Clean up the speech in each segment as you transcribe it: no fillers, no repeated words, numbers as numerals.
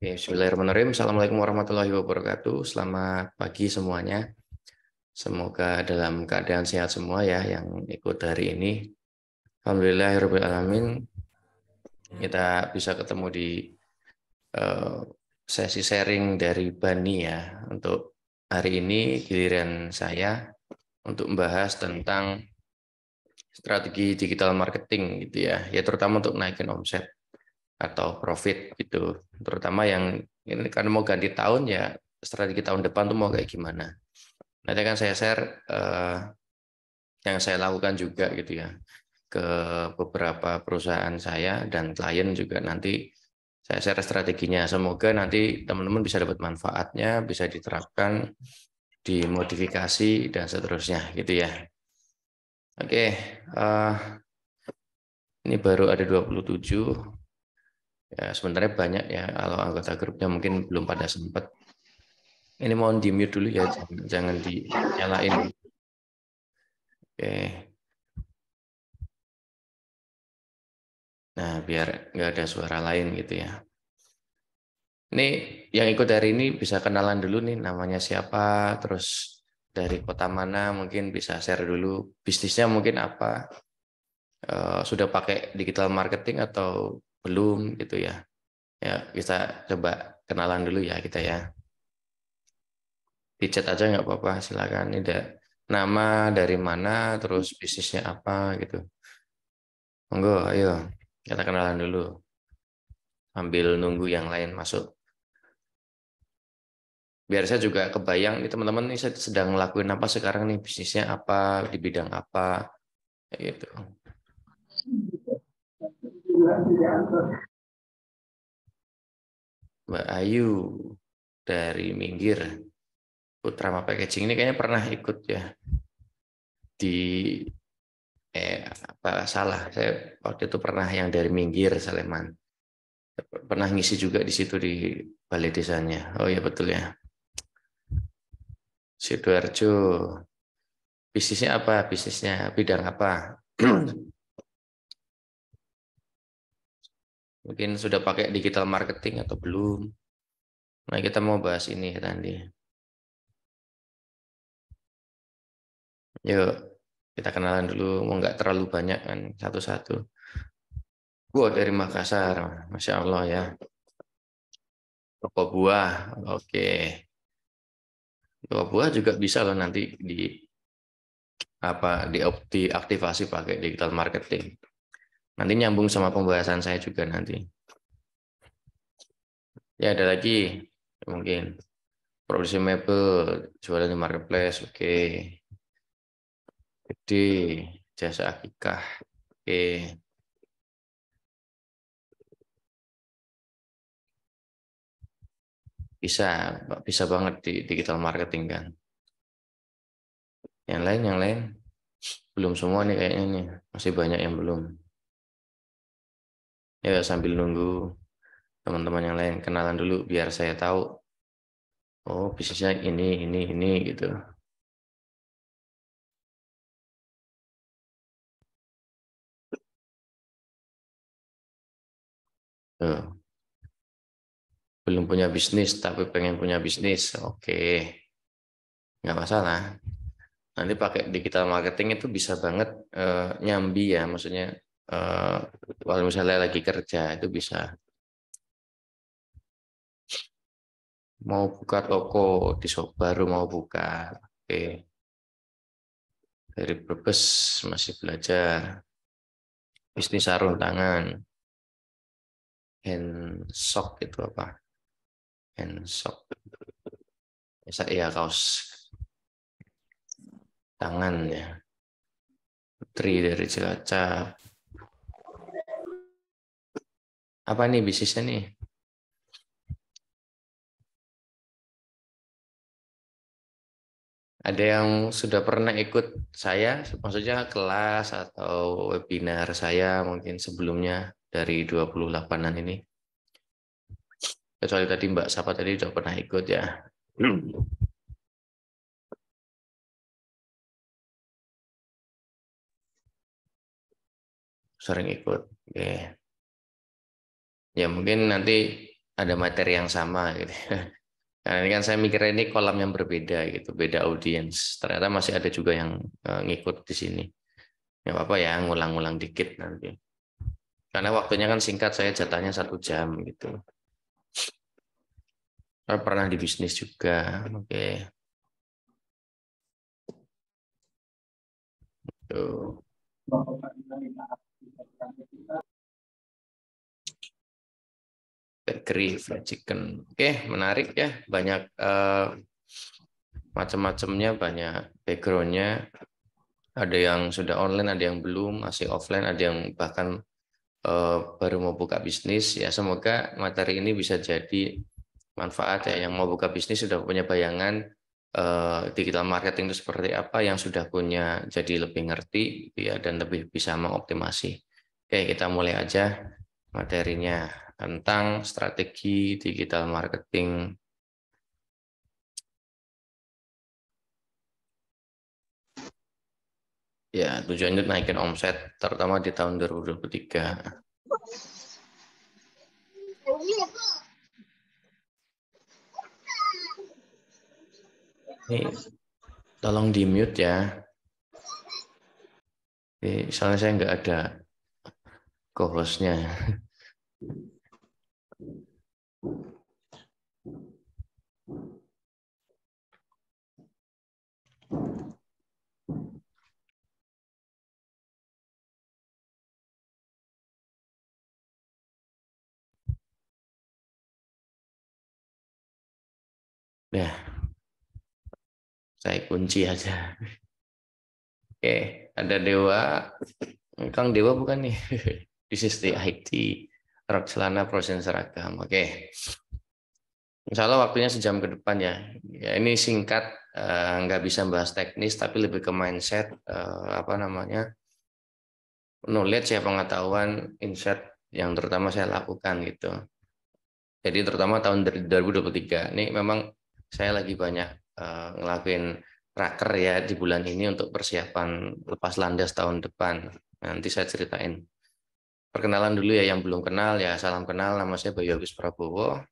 Oke, Bismillahirrahmanirrahim. Assalamualaikum warahmatullahi wabarakatuh. Selamat pagi semuanya. Semoga dalam keadaan sehat semua ya yang ikut hari ini. Alhamdulillahirrahmanirrahim. Kita bisa ketemu di eh, sesi sharing dari Bani ya. Untuk hari ini giliran saya untuk membahas tentang strategi digital marketing gitu ya. Ya terutama untuk naikin omset atau profit gitu. Terutama yang ini kan mau ganti tahun ya, strategi tahun depan tuh mau kayak gimana. Nanti akan saya share yang saya lakukan juga gitu ya ke beberapa perusahaan saya dan klien juga nanti saya share strateginya. Semoga nanti teman-teman bisa dapat manfaatnya, bisa diterapkan, dimodifikasi dan seterusnya gitu ya. Oke, ini baru ada 27. Ya, sebenarnya banyak ya kalau anggota grupnya mungkin belum pada sempat. Ini mohon di mute dulu ya, jangan dinyalain. Oke. Nah, biar nggak ada suara lain gitu ya. Ini yang ikut hari ini bisa kenalan dulu nih namanya siapa, terus dari kota mana, mungkin bisa share dulu bisnisnya mungkin apa, sudah pakai digital marketing atau belum gitu ya. Ya, bisa coba kenalan dulu ya kita ya. Di chat aja nggak apa-apa, silakan. Ini ada nama dari mana, terus bisnisnya apa gitu. Monggo, ayo kita kenalan dulu sambil nunggu yang lain masuk. Biar saya juga kebayang nih teman-teman nih saya sedang ngelakuin apa sekarang nih, bisnisnya apa, di bidang apa, kayak gitu. Mbak Ayu dari Minggir, Putrama Packaging ini kayaknya pernah ikut ya di apa salah, saya waktu itu pernah yang dari Minggir Sleman. Pernah ngisi juga di situ di balai desanya. Oh ya betul ya. Sidoarjo. Bisnisnya apa? Bisnisnya bidang apa? Mungkin sudah pakai digital marketing atau belum? Nah, kita mau bahas ini tadi. Yuk, kita kenalan dulu. Mau nggak terlalu banyak kan, satu-satu. Gua dari Makassar, Masya Allah ya. Toko buah, oke. Toko buah juga bisa loh nanti di apa diaktifasi pakai digital marketing. Nanti nyambung sama pembahasan saya juga nanti. Ya ada lagi mungkin produksi mebel, jualan di marketplace, oke. Gede, jasa akikah, oke. Bisa, bisa banget di digital marketing kan. Yang lain belum semua nih kayaknya nih, masih banyak yang belum. Ya sambil nunggu teman-teman yang lain kenalan dulu biar saya tahu. Oh bisnisnya ini gitu. Tuh. Belum punya bisnis tapi pengen punya bisnis, oke, nggak masalah. Nanti pakai digital marketing itu bisa banget nyambi ya, maksudnya eh, kalau misalnya lagi kerja itu bisa. Mau buka toko di shop baru mau buka, oke. Dari Brebes masih belajar bisnis sarung tangan, handsock itu apa? Handsock, ya kaos tangan ya. Putri dari Cilacap. Apa nih bisnisnya nih? Ada yang sudah pernah ikut saya, maksudnya kelas atau webinar saya mungkin sebelumnya dari 28-an ini. Kecuali tadi Mbak Sapa tadi sudah pernah ikut ya. Sering ikut. Oke. Ya mungkin nanti ada materi yang sama gitu. Karena ini kan saya mikirnya ini kolam yang berbeda gitu, beda audiens. Ternyata masih ada juga yang ngikut di sini. Ya apa ya, ngulang-ngulang dikit nanti. Karena waktunya kan singkat, saya jatahnya 1 jam gitu. Saya pernah di bisnis juga, oke. Tuh. Bakery, fried chicken. Oke, menarik ya. Banyak macam-macamnya, banyak backgroundnya. Ada yang sudah online, ada yang belum, masih offline, ada yang bahkan baru mau buka bisnis. Ya, semoga materi ini bisa jadi manfaat ya. Yang mau buka bisnis sudah punya bayangan digital marketing itu seperti apa, yang sudah punya jadi lebih ngerti ya, dan lebih bisa mengoptimasi. Oke, kita mulai aja materinya tentang strategi digital marketing. Ya, tujuannya naikin omset, terutama di tahun 2023. Ini tolong di mute ya. Ini soalnya saya nggak ada co-hostnya. Ya, saya kunci aja. Oke, ada Dewa. Kang Dewa bukan nih? This is the IT. Rok celana prosen seragam. Oke. Insya Allah waktunya 1 jam ke depan ya. Ya ini singkat, nggak bisa bahas teknis, tapi lebih ke mindset, apa namanya, knowledge ya, pengetahuan, insight yang terutama saya lakukan gitu. Jadi terutama tahun 2023 ini memang saya lagi banyak ngelakuin raker ya di bulan ini untuk persiapan lepas landas tahun depan. Nanti saya ceritain. Perkenalan dulu ya, yang belum kenal ya, salam kenal, nama saya Bayu Agus Prabowo.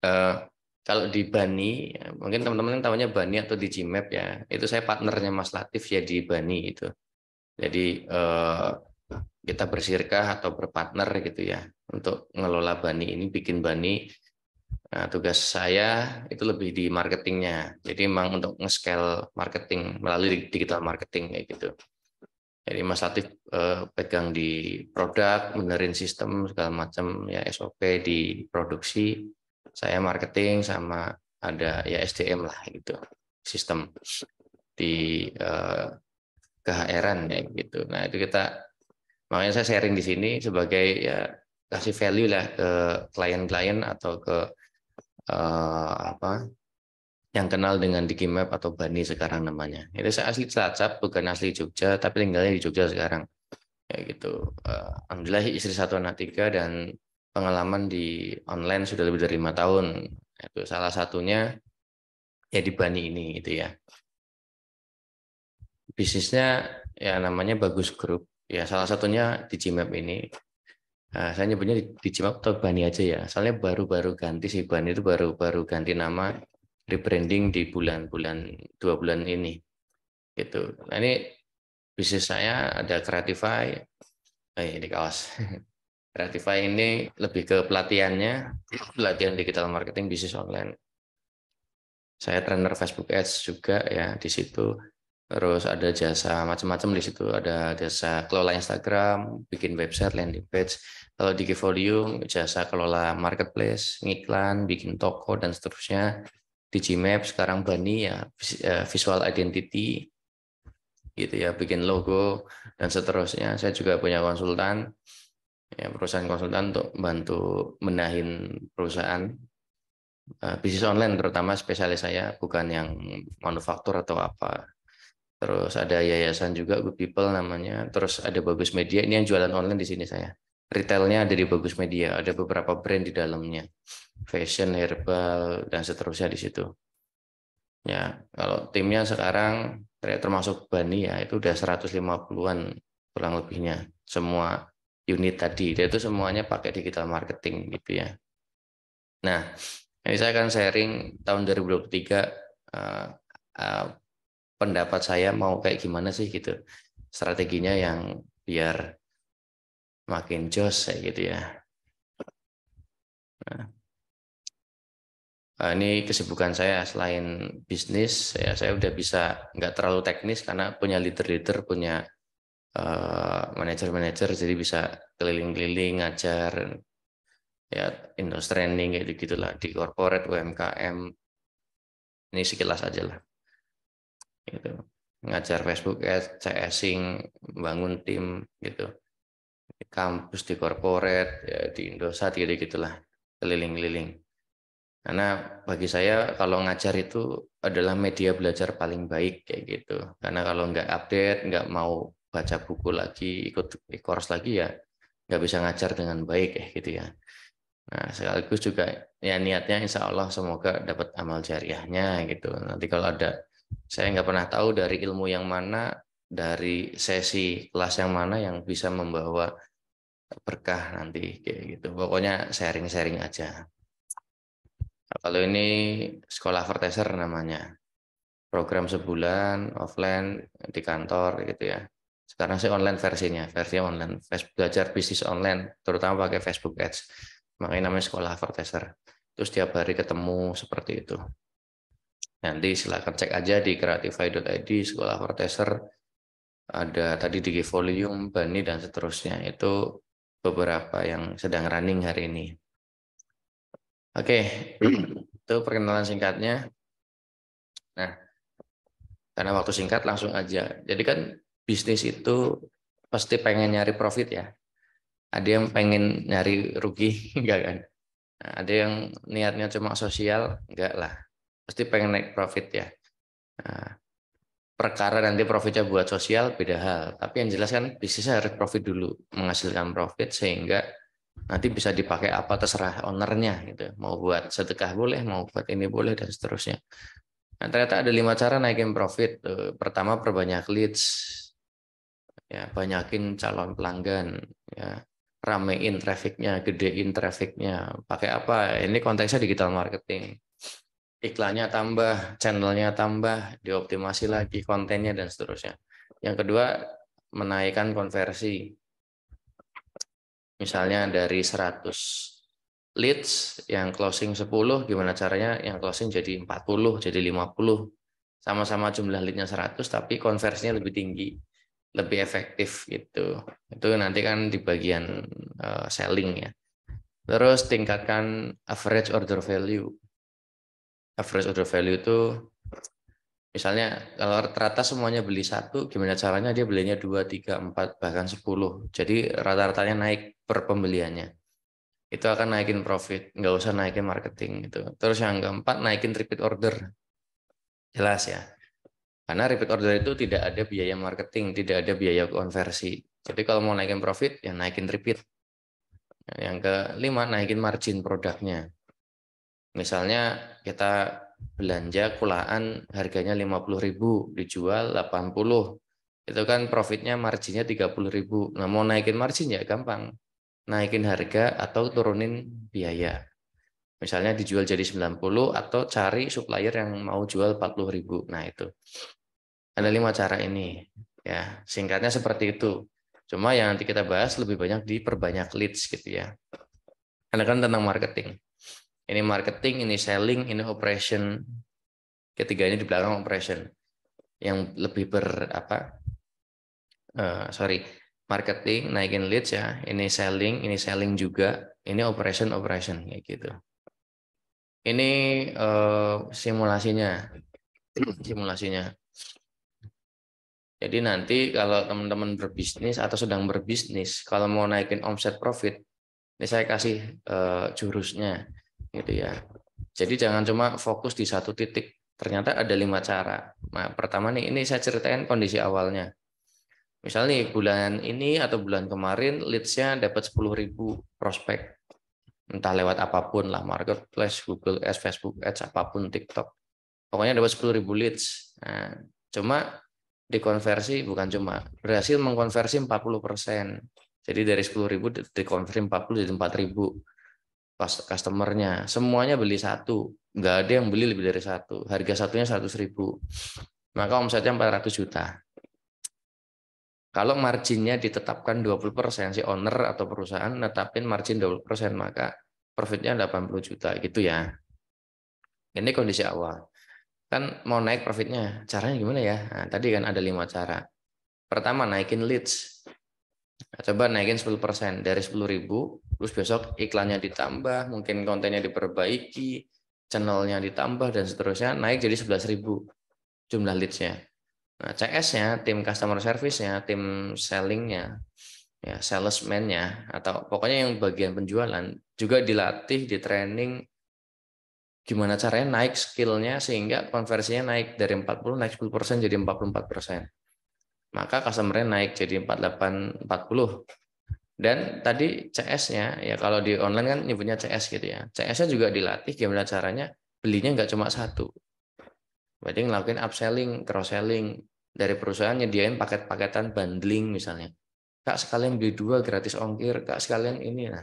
Eh, Kalau di Bani, mungkin teman-teman tahunya Bani atau di Gmap ya, itu saya partnernya Mas Latif ya di Bani itu. Jadi kita bersirkah atau berpartner gitu ya untuk ngelola Bani ini, bikin Bani. Nah, tugas saya itu lebih di marketingnya. Jadi memang untuk nge-scale marketing melalui digital marketing kayak gitu. Jadi Mas Latif pegang di produk, benerin sistem segala macam ya, SOP di produksi. Saya marketing sama ada ya SDM lah gitu, sistem di ke-HR-an ya gitu. Nah itu kita, makanya saya sharing di sini sebagai ya kasih value lah ke klien-klien atau ke apa yang kenal dengan Digimap atau Bani sekarang namanya. Itu saya asli Cilacap, bukan asli Jogja, tapi tinggalnya di Jogja sekarang. Ya gitu. Alhamdulillah istri 1 anak 3 dan pengalaman di online sudah lebih dari 5 tahun. Itu salah satunya ya di Bani ini gitu ya. Bisnisnya ya namanya Bagus Group. Ya salah satunya di Gmap ini. Saya nyebutnya di Gmap atau Bani aja ya. Soalnya baru-baru ganti sih, Bani itu baru-baru ganti nama, rebranding di bulan-bulan 2 bulan ini. Gitu. Nah ini bisnis saya ada Creatify. Ini kaos. Creatify ini lebih ke pelatihannya, pelatihan digital marketing bisnis online. Saya trainer Facebook Ads juga ya di situ. Terus ada jasa macam-macam di situ. Ada jasa kelola Instagram, bikin website, landing page. Kalau di Givolume, jasa kelola marketplace, ngiklan, bikin toko dan seterusnya. Di Gmap sekarang Bani ya visual identity gitu ya, bikin logo dan seterusnya. Saya juga punya konsultan ya, perusahaan konsultan untuk bantu benahin perusahaan bisnis online, terutama spesialis saya bukan yang manufaktur atau apa. Terus ada yayasan juga, Good People namanya. Terus ada Bagus Media, ini yang jualan online di sini saya. Retailnya ada di Bagus Media, ada beberapa brand di dalamnya, fashion, herbal dan seterusnya di situ. Ya, kalau timnya sekarang termasuk Bani ya itu udah 150-an kurang lebihnya, semua unit tadi. Dia itu semuanya pakai digital marketing gitu ya. Nah, ini saya akan sharing tahun 2023 pendapat saya mau kayak gimana sih gitu. Strateginya yang biar makin jos kayak gitu ya. Nah, ini kesibukan saya selain bisnis, saya udah bisa nggak terlalu teknis karena punya leader-leader, punya manajer-manajer, jadi bisa keliling-keliling ngajar ya industri training kayak gitulah di corporate UMKM. Ini sekilas aja lah gitu. Ngajar Facebook Ads, CSing, bangun tim gitu. Di kampus, di corporate, ya di Indosat gitu gitulah, keliling-keliling. Karena bagi saya kalau ngajar itu adalah media belajar paling baik kayak gitu. Karena kalau nggak update, nggak mau baca buku lagi, ikut course lagi ya nggak bisa ngajar dengan baik kayak gitu ya. Nah, sekaligus juga ya niatnya insya Allah semoga dapat amal jariahnya gitu. Nanti kalau ada, saya nggak pernah tahu dari ilmu yang mana, dari sesi kelas yang mana yang bisa membawa berkah nanti kayak gitu. Pokoknya sharing-sharing aja. Nah, kalau ini sekolah Verteser namanya, program sebulan offline di kantor gitu ya. Sekarang sih online versi online, belajar bisnis online, terutama pakai Facebook Ads. Makanya namanya sekolah Verteser. Terus tiap hari ketemu seperti itu. Nanti silakan cek aja di creatify.id, sekolah Verteser, ada tadi di Volume, Bani, dan seterusnya. Itu beberapa yang sedang running hari ini. Oke, itu perkenalan singkatnya. Nah, karena waktu singkat langsung aja. Jadi kan bisnis itu pasti pengen nyari profit ya. Ada yang pengen nyari rugi, enggak kan? Nah, ada yang niatnya cuma sosial, enggak lah. Pasti pengen naik profit ya. Nah, perkara nanti profitnya buat sosial beda hal. Tapi yang jelas kan bisnisnya harus profit dulu, menghasilkan profit sehingga nanti bisa dipakai apa terserah ownernya gitu. Mau buat sedekah boleh, mau buat ini boleh dan seterusnya. Nah, ternyata ada 5 cara naikin profit. Pertama, perbanyak leads, ya banyakin calon pelanggan, ya ramein trafficnya, gedein trafficnya. Pakai apa? Ini konteksnya digital marketing. Iklannya tambah, channelnya tambah, dioptimasi lagi kontennya dan seterusnya. Yang kedua, menaikkan konversi. Misalnya dari 100 leads yang closing 10, gimana caranya yang closing jadi 40, jadi 50. Sama-sama jumlah leadnya 100 tapi konversinya lebih tinggi, lebih efektif gitu. Itu nanti kan di bagian selling ya. Terus tingkatkan average order value. Average order value itu misalnya kalau rata-rata semuanya beli satu, gimana caranya dia belinya 2, 3, 4, bahkan 10. Jadi rata-ratanya naik per pembeliannya. Itu akan naikin profit, nggak usah naikin marketing gitu. Terus yang keempat, naikin repeat order. Jelas ya. Karena repeat order itu tidak ada biaya marketing, tidak ada biaya konversi. Jadi kalau mau naikin profit, ya naikin repeat. Yang kelima, naikin margin produknya. Misalnya kita belanja kulaan harganya 50.000, dijual 80. Itu kan profitnya marginnya 30.000. Nah, mau naikin margin ya gampang. Naikin harga atau turunin biaya. Misalnya dijual jadi 90 atau cari supplier yang mau jual 40.000. Nah, itu. Ada 5 cara ini. Ya, singkatnya seperti itu. Cuma yang nanti kita bahas lebih banyak di perbanyak leads gitu ya. Karena kan tentang marketing. Ini marketing, ini selling, ini operation. Ketiganya di belakang operation. Yang lebih marketing, naikin leads ya. Ini selling juga. Ini operation kayak gitu. Ini simulasinya. Simulasinya. Jadi nanti kalau teman-teman berbisnis atau sedang berbisnis, kalau mau naikin omset profit, ini saya kasih jurusnya, gitu ya. Jadi jangan cuma fokus di satu titik. Ternyata ada 5 cara. Nah, pertama nih, ini saya ceritain kondisi awalnya. Misalnya nih, bulan ini atau bulan kemarin leads-nya dapat 10.000 prospek. Entah lewat apapun lah, marketplace, Google Ads, Facebook Ads, apapun, TikTok. Pokoknya dapat 10.000 leads. Nah, cuma dikonversi, bukan cuma, berhasil mengkonversi 40%. Jadi dari 10.000 dikonversi 40 jadi 4.000. customernya, semuanya beli satu, nggak ada yang beli lebih dari satu, harga satunya 100.000, maka omsetnya 400 juta. Kalau marginnya ditetapkan 20%, si owner atau perusahaan netapin margin 20%, maka profitnya 80 juta gitu ya. Ini kondisi awal. Kan mau naik profitnya, caranya gimana ya? Nah, tadi kan ada 5 cara. Pertama, naikin leads. Nah, coba naikin 10% dari 10.000, terus besok iklannya ditambah, mungkin kontennya diperbaiki, channelnya ditambah, dan seterusnya, naik jadi 11.000 jumlah leads-nya. Nah, CS-nya, tim customer service-nya, tim selling-nya, ya salesman-nya, atau pokoknya yang bagian penjualan, juga dilatih, di training, gimana caranya naik skill-nya sehingga konversinya naik dari 40 naik 10% jadi 44%. Maka customer-nya naik jadi 48, 40. Dan tadi CS-nya, ya kalau di online kan nyebutnya CS gitu ya. CS-nya juga dilatih gimana caranya belinya nggak cuma satu. Berarti ngelakuin upselling, cross-selling. Dari perusahaan nyediain paket-paketan bundling misalnya. Kak sekalian beli 2 gratis ongkir, Kak sekalian ini. Nah,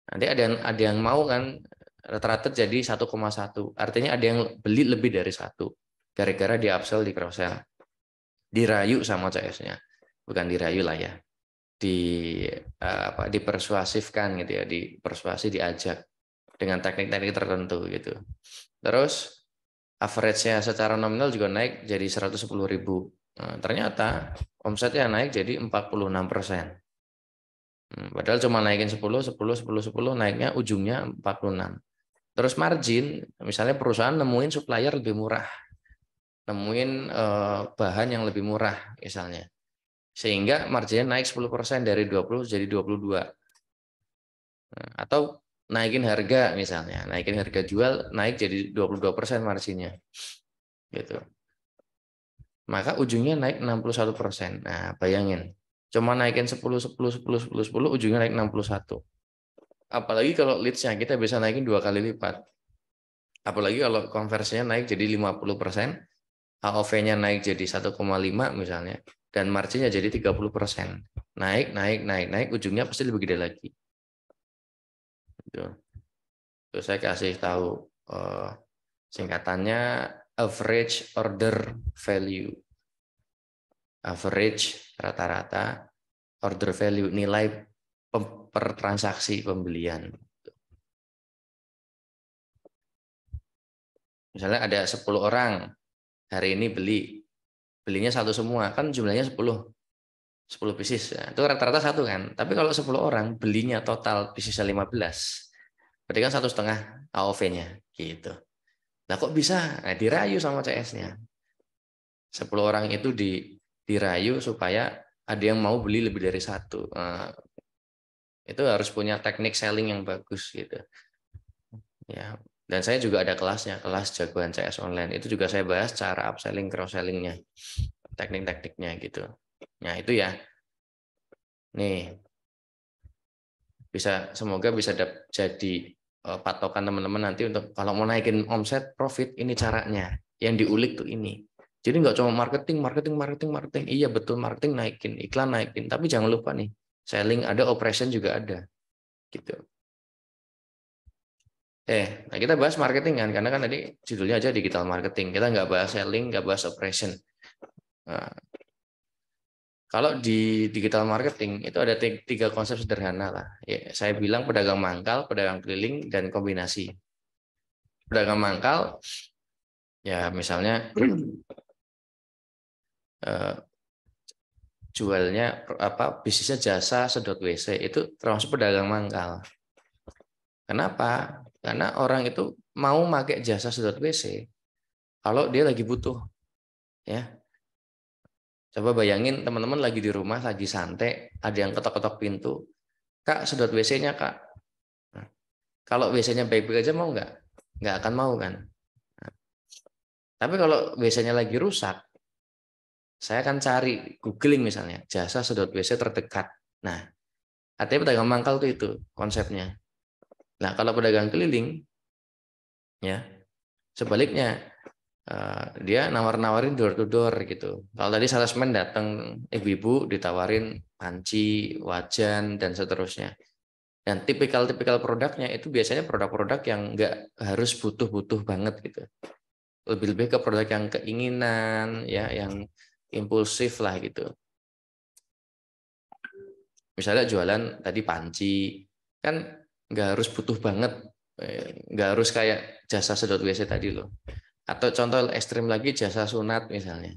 nanti ada yang mau kan, rata-rata jadi 1,1. Artinya ada yang beli lebih dari satu. Gara-gara di upsell, di cross-sell. Dirayu sama CS-nya. Bukan dirayu lah ya. Dipersuasifkan gitu ya, dipersuasi, diajak dengan teknik-teknik tertentu gitu. Terus average-nya secara nominal juga naik jadi 110.000. Nah, ternyata omsetnya naik jadi 46%. Padahal cuma naikin 10, 10, 10, 10, naiknya ujungnya 46. Terus margin, misalnya perusahaan nemuin supplier lebih murah, nemuin bahan yang lebih murah misalnya. Sehingga marginnya naik 10% dari 20 jadi 22. Atau naikin harga misalnya, naikin harga jual, naik jadi 22% marginnya. Gitu. Maka ujungnya naik 61%. Nah, bayangin. Cuma naikin 10, 10, 10, 10, 10, ujungnya naik 61. Apalagi kalau leads-nya kita bisa naikin 2 kali lipat. Apalagi kalau konversinya naik jadi 50%, AOV-nya naik jadi 1,5 misalnya, dan marginnya jadi 30%. Naik, naik, naik, naik, ujungnya pasti lebih gede lagi. Gitu. Terus saya kasih tahu singkatannya average order value. Average rata-rata order value, nilai per transaksi pembelian. Misalnya ada 10 orang hari ini belinya satu semua, kan jumlahnya 10 pieces. Nah, itu rata-rata satu kan. Tapi kalau 10 orang belinya total piecesnya 15, berarti kan 1,5 AOV-nya gitu. Nah kok bisa? Nah, dirayu sama CS-nya. 10 orang itu dirayu supaya ada yang mau beli lebih dari satu. Nah, itu harus punya teknik selling yang bagus gitu. Ya, dan saya juga ada kelasnya, kelas jagoan CS online. Itu juga saya bahas cara upselling, cross-sellingnya, teknik-tekniknya gitu. Nah itu ya. Nih, semoga bisa jadi patokan teman-teman nanti untuk kalau mau naikin omset, profit, ini caranya. Yang diulik tuh ini. Jadi nggak cuma marketing, marketing, marketing, marketing. Iya betul, marketing naikin, iklan naikin. Tapi jangan lupa nih, selling ada, operation juga ada. Gitu. Nah kita bahas marketing kan, karena kan tadi judulnya aja digital marketing. Kita nggak bahas selling, nggak bahas operation. Nah, kalau di digital marketing itu ada 3 konsep sederhana lah. Ya, saya bilang pedagang mangkal, pedagang keliling, dan kombinasi. Pedagang mangkal, ya misalnya jualnya bisnisnya jasa sedot WC itu termasuk pedagang mangkal. Kenapa? Karena orang itu mau pakai jasa sedot WC kalau dia lagi butuh, ya. Coba bayangin teman-teman lagi di rumah, lagi santai, ada yang ketok-ketok pintu, Kak sedot WC-nya Kak. Nah, kalau WC-nya baik-baik aja mau nggak? Nggak akan mau kan. Nah, tapi kalau WC-nya lagi rusak, saya akan cari googling misalnya jasa sedot WC terdekat. Nah, artinya pedagang mangkal itu konsepnya. Nah, kalau pedagang keliling, ya sebaliknya dia nawar-nawarin door to door gitu. Kalau tadi salesman datang, ibu-ibu ditawarin panci, wajan, dan seterusnya. Dan tipikal-tipikal produknya itu biasanya produk-produk yang nggak harus butuh-butuh banget gitu. Lebih-lebih ke produk yang keinginan, ya, yang impulsif lah gitu. Misalnya jualan tadi panci, kan nggak harus butuh banget, nggak harus kayak jasa sedot WC tadi loh. Atau contoh ekstrim lagi jasa sunat misalnya.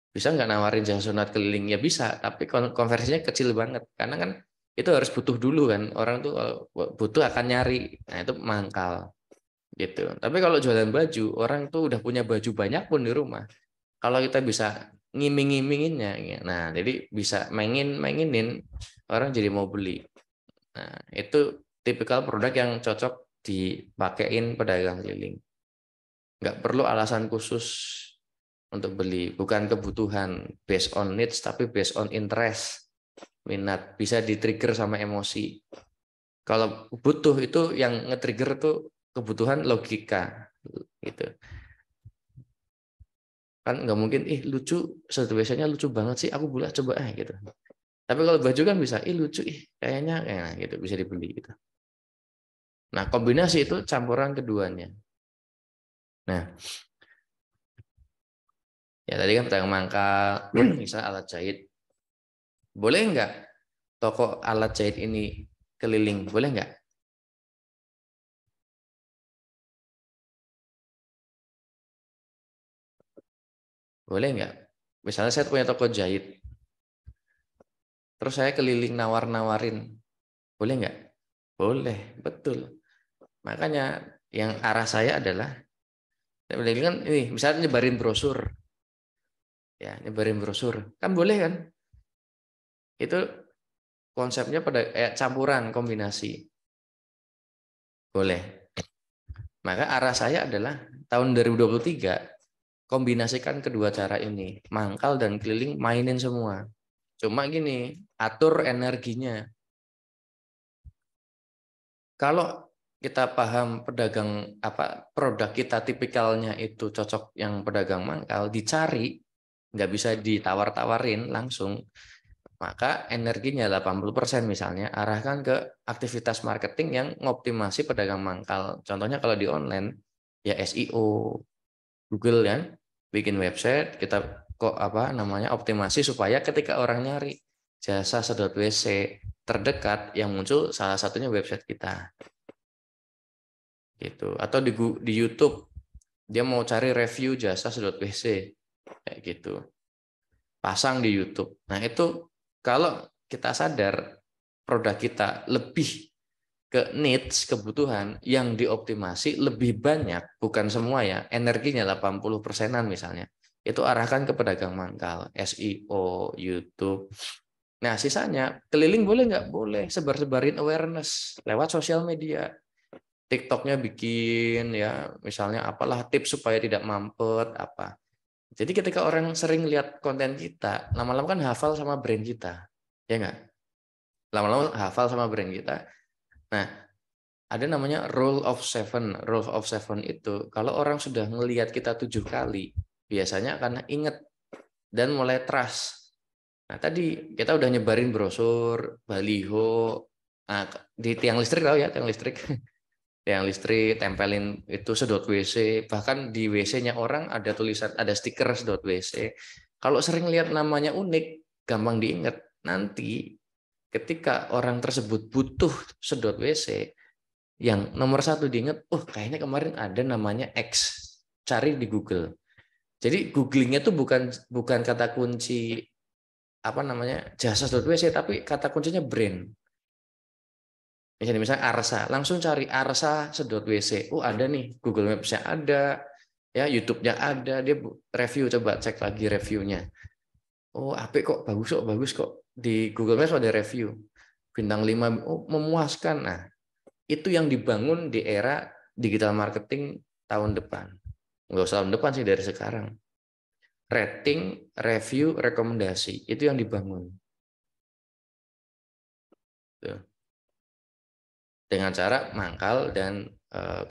Bisa nggak nawarin jasa sunat keliling? Ya bisa, tapi konversinya kecil banget. Karena kan itu harus butuh dulu kan. Orang tuh kalau butuh akan nyari. Nah itu mangkal gitu. Tapi kalau jualan baju, orang tuh udah punya baju banyak pun di rumah. Kalau kita bisa ngiming-ngiminginnya, nah jadi bisa mainin orang jadi mau beli. Nah itu tipikal produk yang cocok dipakein pedagang keliling. Nggak perlu alasan khusus untuk beli, bukan kebutuhan based on needs tapi based on interest, minat, bisa di-trigger sama emosi. Kalau butuh itu yang nge-trigger tuh kebutuhan logika gitu. Kan nggak mungkin lucu, biasanya lucu banget sih, aku boleh coba gitu. Tapi kalau baju kan bisa lucu, kayaknya gitu, bisa dibeli gitu. Nah, kombinasi itu campuran keduanya. Nah, ya tadi kan pedagang mangkal, misalnya alat jahit. Boleh nggak toko alat jahit ini keliling? Boleh nggak? Boleh nggak? Misalnya saya punya toko jahit, terus saya keliling nawar-nawarin. Boleh nggak? Boleh, betul. Makanya yang arah saya adalah, kan ini, misalnya nyebarin brosur. Ya, nyebarin brosur. Kan boleh kan? Itu konsepnya pada campuran, kombinasi. Boleh. Maka arah saya adalah tahun 2023 kombinasikan kedua cara ini, mangkal dan keliling mainin semua. Cuma gini, atur energinya. Kalau kita paham pedagang apa produk kita tipikalnya itu cocok yang pedagang mangkal, dicari, nggak bisa ditawar-tawarin langsung, maka energinya 80% misalnya arahkan ke aktivitas marketing yang ngoptimasi pedagang mangkal. Contohnya kalau di online ya SEO, Google kan, bikin website, kita kok apa namanya optimasi supaya ketika orang nyari jasa sedot WC terdekat yang muncul salah satunya website kita. Gitu. Atau di YouTube dia mau cari review jasa sedot WC kayak gitu. Pasang di YouTube. Nah, itu kalau kita sadar produk kita lebih ke needs, kebutuhan yang dioptimasi lebih banyak, bukan semua ya, energinya 80%-an misalnya. Itu arahkan ke pedagang mangkal, SEO, YouTube. Nah, sisanya keliling boleh nggak? Boleh, sebar-sebarin awareness lewat sosial media. TikToknya bikin ya, misalnya apalah tips supaya tidak mampet apa. Jadi ketika orang sering lihat konten kita, lama-lama kan hafal sama brand kita, ya nggak? Lama-lama hafal sama brand kita. Nah, ada namanya rule of seven. Rule of seven itu kalau orang sudah ngelihat kita 7 kali, biasanya akan inget dan mulai trust. Nah, tadi kita udah nyebarin brosur, baliho, nah, di tiang listrik tahu ya, tiang listrik. Tiang listrik, tempelin itu sedot WC, bahkan di WC-nya orang ada tulisan, ada stiker sedot WC. Kalau sering lihat namanya unik, gampang diingat. Nanti ketika orang tersebut butuh sedot WC, yang nomor satu diingat, oh kayaknya kemarin ada namanya X, cari di Google. Jadi googlingnya tuh bukan kata kunci apa namanya jasa sedot WC, tapi kata kuncinya brand. Misalnya Arsa, langsung cari Arsa sedot WC. Oh ada nih, Google Maps-nya ada, ya YouTube-nya ada, dia review, coba cek lagi reviewnya. Oh apik kok, bagus kok. Di Google Maps ada review. Bintang 5, oh memuaskan. Nah, itu yang dibangun di era digital marketing tahun depan. Nggak usah tahun depan sih, dari sekarang. Rating, review, rekomendasi, itu yang dibangun. Tuh. Dengan cara mangkal dan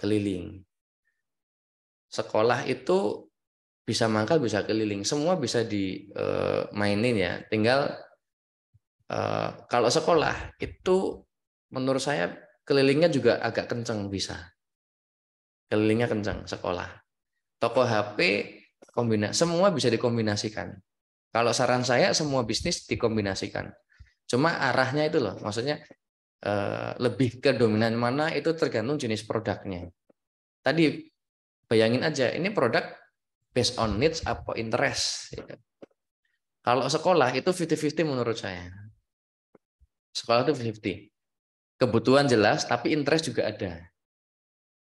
keliling. Sekolah itu bisa mangkal, bisa keliling, semua bisa dimainin ya. Tinggal kalau sekolah itu menurut saya kelilingnya juga agak kenceng bisa. Kelilingnya kenceng sekolah. Toko HP semua bisa dikombinasikan. Kalau saran saya semua bisnis dikombinasikan. Cuma arahnya itu loh, maksudnya lebih ke dominan mana itu tergantung jenis produknya. Tadi bayangin aja, ini produk based on needs apa interest. Kalau sekolah itu 50-50 menurut saya. Sekolah itu 50. Kebutuhan jelas, tapi interest juga ada.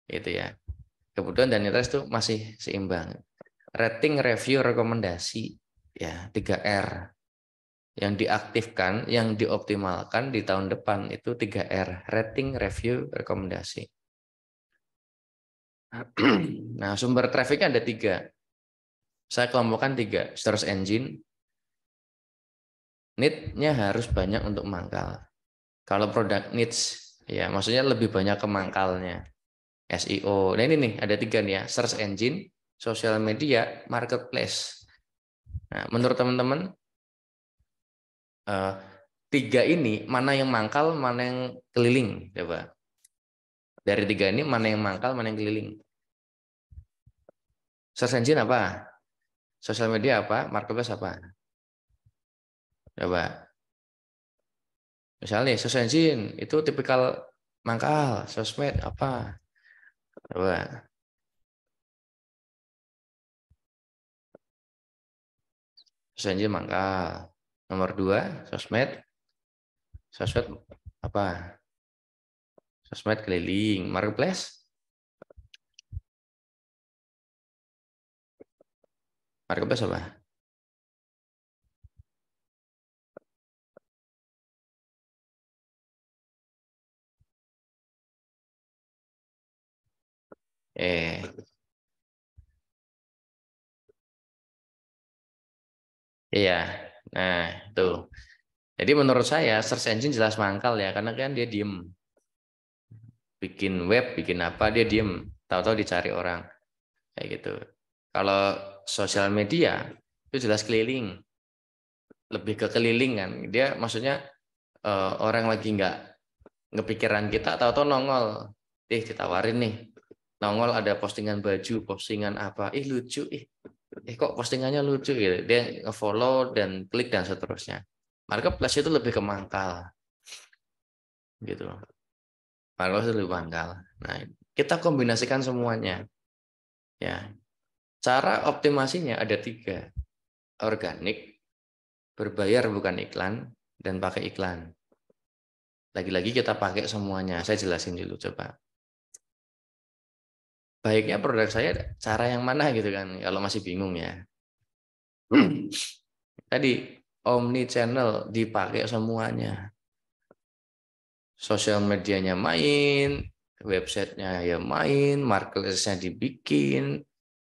Gitu ya. Kebutuhan dan interest itu masih seimbang. Rating, review, rekomendasi, ya 3R. Yang diaktifkan, yang dioptimalkan di tahun depan itu 3R. Rating, review, rekomendasi. Nah, sumber trafficnya ada 3. Saya kelompokkan 3. Search engine, need-nya harus banyak untuk mangkal. Kalau produk needs, ya maksudnya lebih banyak ke mangkalnya. SEO. Nah ini nih, ada 3 nih ya. Search engine, sosial media, marketplace. Nah, menurut teman-teman, 3 ini mana yang mangkal, mana yang keliling? Coba. Dari 3 ini mana yang mangkal, mana yang keliling? Search engine apa? Sosial media apa? Marketplace apa? Coba. Misalnya search engine itu tipikal mangkal, sosmed apa? Coba. Search engine mangkal. Nomor 2, sosmed. Sosmed apa? Sosmed keliling. Marketplace? Marketplace apa? Eh, iya. Nah, itu. Jadi menurut saya search engine jelas mangkal ya, karena kan dia diem. Bikin web, bikin apa, dia diem. Tahu-tahu dicari orang. Kayak gitu. Kalau sosial media, itu jelas keliling. Lebih ke keliling kan. Dia maksudnya orang lagi nggak ngepikiran kita, tahu-tahu nongol. Ditawarin nih. Nongol ada postingan baju, postingan apa. Lucu, kok postingannya lucu gitu. Dia nge-follow dan klik dan seterusnya. Marketplace itu lebih ke mangkal gitu. Marketplace itu lebih mangkal. Nah, kita kombinasikan semuanya. Ya, cara optimasinya ada 3. Organik, berbayar bukan iklan, dan pakai iklan. Lagi-lagi kita pakai semuanya. Saya jelasin dulu coba. Baiknya produk saya cara yang mana gitu kan, kalau masih bingung ya. Tadi omni channel dipakai semuanya. Sosial medianya main, websitenya ya main, marketplace-nya dibikin,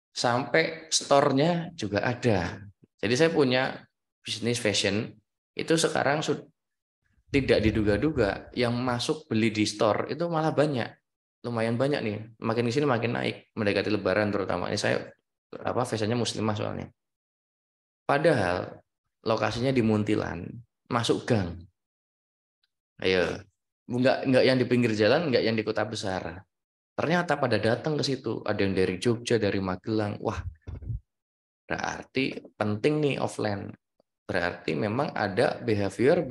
sampai store-nya juga ada. Jadi saya punya bisnis fashion, itu sekarang tidak diduga-duga yang masuk beli di store itu malah banyak. Lumayan banyak nih. Makin di sini makin naik, mendekati lebaran terutama. Ini saya fashionnya muslimah soalnya. Padahal lokasinya di Muntilan, masuk gang. Ayo, nggak yang di pinggir jalan, nggak yang di kota besar. Ternyata pada datang ke situ, ada yang dari Jogja, dari Magelang. Wah, berarti penting nih offline. Berarti memang ada behavior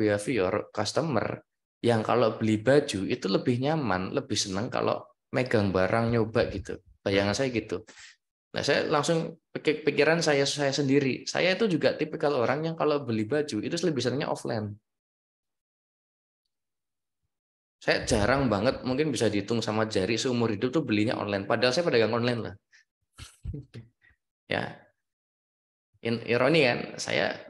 customer yang kalau beli baju itu lebih nyaman, lebih senang kalau megang barang nyoba gitu. Bayangan saya gitu. Nah, saya langsung pikiran saya sendiri. Saya itu juga tipikal orang yang kalau beli baju itu lebih senangnya offline. Saya jarang banget, mungkin bisa dihitung sama jari seumur hidup tuh belinya online. Padahal saya pedagang online lah. Ya, ironi kan, saya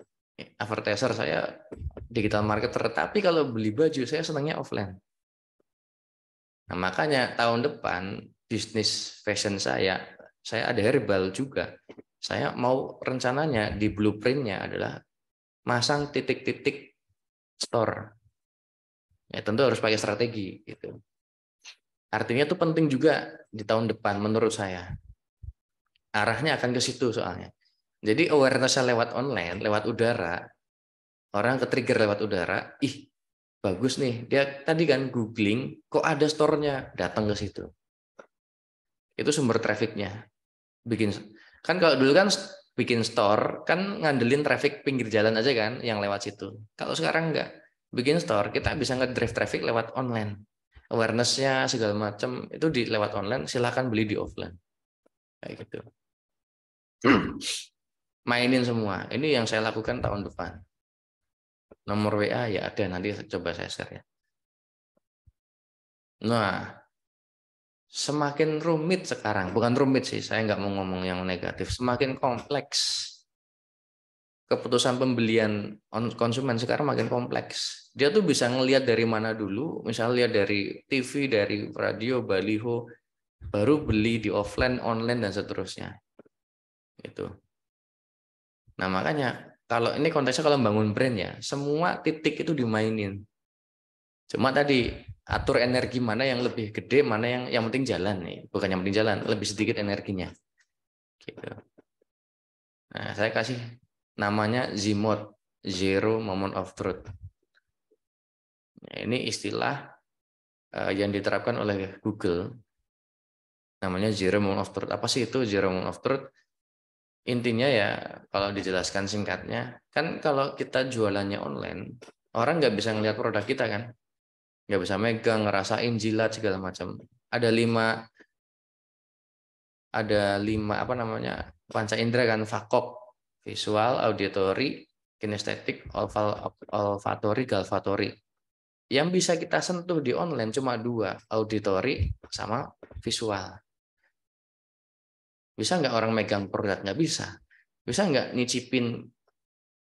advertiser, saya digital marketer, tapi kalau beli baju saya senangnya offline. Nah, makanya tahun depan bisnis fashion saya ada herbal juga. Saya mau rencananya di blueprintnya adalah masang titik-titik store. Ya tentu harus pakai strategi gitu. Artinya itu penting juga di tahun depan menurut saya. Arahnya akan ke situ soalnya. Jadi awareness lewat online, lewat udara, orang ke trigger lewat udara, bagus nih. Dia tadi kan googling, kok ada store-nya, datang ke situ. Itu sumber trafficnya. Bikin kan kalau dulu kan bikin store kan ngandelin traffic pinggir jalan aja kan yang lewat situ. Kalau sekarang enggak, bikin store kita bisa ngedrive traffic lewat online. Awareness-nya segala macam itu di lewat online, silahkan beli di offline. Kayak gitu. Mainin semua. Ini yang saya lakukan tahun depan. Nomor WA ya ada, nanti coba saya share ya. Nah, semakin rumit sekarang, bukan rumit sih, saya nggak mau ngomong yang negatif, semakin kompleks. Keputusan pembelian konsumen sekarang makin kompleks. Dia tuh bisa ngelihat dari mana dulu, misalnya lihat dari TV, dari radio, baliho, baru beli di offline, online, dan seterusnya. Itu. Nah makanya, kalau ini konteksnya kalau membangun brand ya, semua titik itu dimainin. Cuma tadi, atur energi mana yang lebih gede, mana yang penting jalan nih. Bukan yang penting jalan, lebih sedikit energinya. Gitu. Nah, saya kasih namanya ZMOT, Zero Moment of Truth. Nah, ini istilah yang diterapkan oleh Google, namanya Zero Moment of Truth. Apa sih itu Zero Moment of Truth? Intinya ya, kalau dijelaskan singkatnya, kan kalau kita jualannya online, orang nggak bisa ngelihat produk kita kan, nggak bisa megang, ngerasain, jilat segala macam. Ada lima apa namanya panca indera kan, fakok, visual, auditory, kinestetik, olfatory, galvatory. Yang bisa kita sentuh di online cuma dua, auditory sama visual. Bisa nggak orang megang produk? Nggak bisa. Bisa nggak nyicipin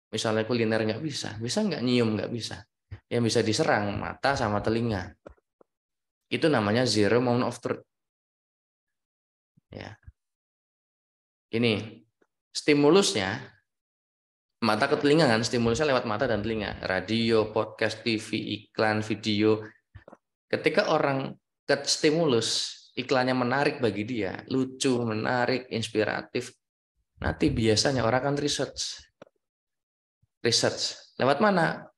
misalnya kuliner? Nggak bisa. Bisa nggak nyium? Nggak bisa. Yang bisa diserang mata sama telinga. Itu namanya zero moment of truth. Ya. Ini stimulusnya mata ke telinga kan, stimulusnya lewat mata dan telinga. Radio, podcast, TV, iklan, video. Ketika orang ke stimulus, iklannya menarik bagi dia, lucu, menarik, inspiratif, nanti biasanya orang akan research. Lewat mana?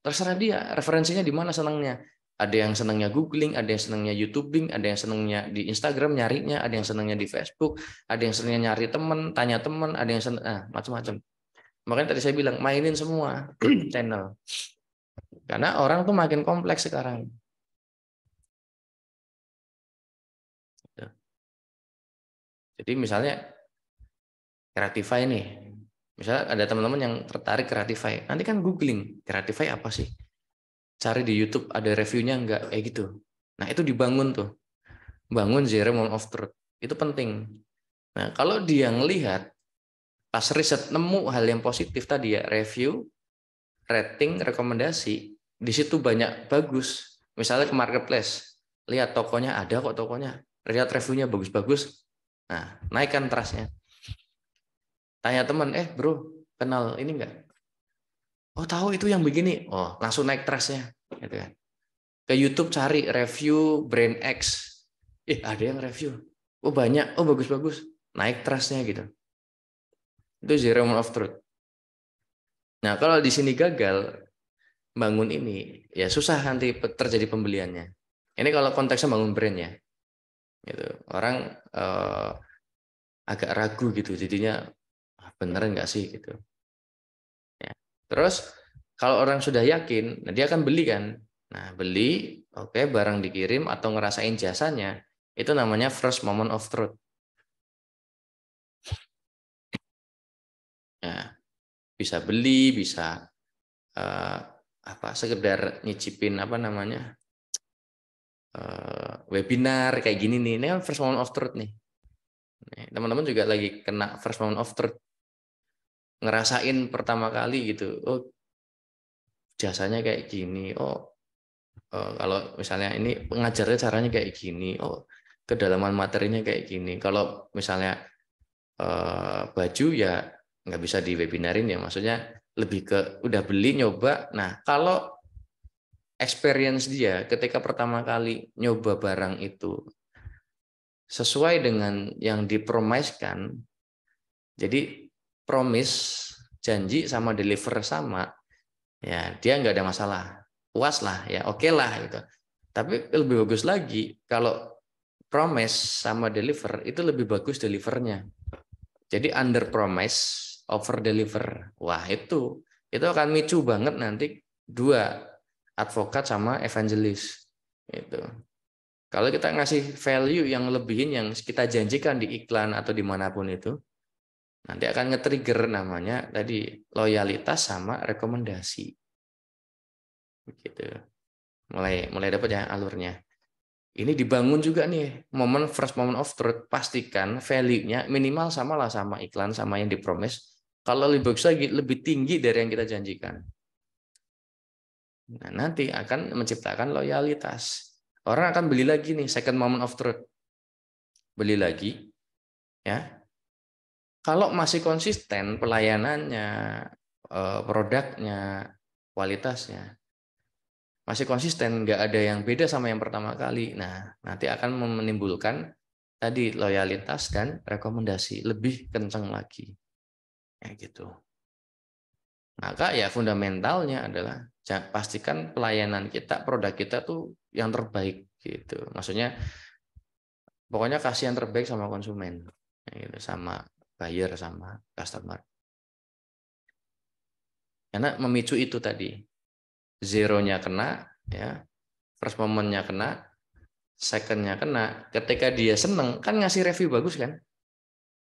Terserah dia, referensinya di mana senangnya. Ada yang senangnya googling, ada yang senangnya YouTubing, ada yang senangnya di Instagram nyarinya, ada yang senangnya di Facebook, ada yang senangnya nyari teman, tanya teman, ada yang senang, macam-macam. Makanya tadi saya bilang mainin semua channel. Karena orang tuh makin kompleks sekarang. Jadi misalnya Creatify nih. Misalnya ada teman-teman yang tertarik Creatify. Nanti kan googling, Creatify apa sih? Cari di YouTube ada reviewnya enggak? Gitu. Nah itu dibangun tuh. Bangun zero moment of truth. Itu penting. Nah kalau dia ngelihat, pas riset nemu hal yang positif tadi ya, review, rating, rekomendasi, di situ banyak bagus. Misalnya ke marketplace, lihat tokonya ada kok tokonya, lihat reviewnya bagus-bagus. Nah, naikkan trustnya. Tanya teman, bro, kenal ini enggak? Oh tahu itu yang begini. Oh langsung naik trustnya. Gitu kan. Ke YouTube cari review brand X. Ada yang review. Oh banyak. Oh bagus-bagus. Naik trustnya gitu. Itu zero moment of truth. Nah kalau di sini gagal bangun ini, ya susah nanti terjadi pembeliannya. Ini kalau konteksnya bangun brand ya. Gitu. Orang agak ragu gitu. Jadinya beneran nggak sih gitu. Ya. Terus kalau orang sudah yakin, nah dia akan beli kan. Nah beli, oke, barang dikirim atau ngerasain jasanya, itu namanya first moment of truth. Ya, bisa beli, bisa sekedar nyicipin webinar kayak gini nih. Ini kan first moment of truth nih. Teman-teman juga lagi kena first moment of truth. Ngerasain pertama kali gitu. Oh, jasanya kayak gini. Oh, kalau misalnya ini pengajarnya caranya kayak gini. Oh, kedalaman materinya kayak gini. Kalau misalnya baju ya nggak bisa di webinarin ya, maksudnya lebih ke udah beli nyoba. Nah kalau experience dia ketika pertama kali nyoba barang itu sesuai dengan yang dipromiskan, jadi promise janji sama deliver sama, ya dia nggak ada masalah, puas lah ya, oke lah gitu. Tapi lebih bagus lagi kalau promise sama deliver itu lebih bagus delivernya. Jadi under promise, over deliver. Wah, itu akan micu banget nanti dua, advokat sama evangelis. Itu. Kalau kita ngasih value yang lebihin yang kita janjikan di iklan atau dimanapun itu, nanti akan nge-trigger namanya tadi loyalitas sama rekomendasi. Begitu. Mulai dapat ya alurnya. Ini dibangun juga nih first moment of truth, pastikan value-nya minimal sama iklan sama yang dipromise. Kalau lebih bagus lagi lebih tinggi dari yang kita janjikan. Nah, nanti akan menciptakan loyalitas. Orang akan beli lagi nih second moment of truth. Beli lagi ya. Kalau masih konsisten pelayanannya, produknya, kualitasnya masih konsisten, nggak ada yang beda sama yang pertama kali. Nah, nanti akan menimbulkan tadi loyalitas dan rekomendasi lebih kencang lagi. Ya gitu. Maka ya fundamentalnya adalah pastikan pelayanan kita, produk kita tuh yang terbaik gitu. Maksudnya pokoknya kasih yang terbaik sama konsumen, gitu, sama buyer sama customer. Karena memicu itu tadi, zero-nya kena, ya, first moment-nya kena, second-nya kena. Ketika dia seneng, kan ngasih review bagus kan?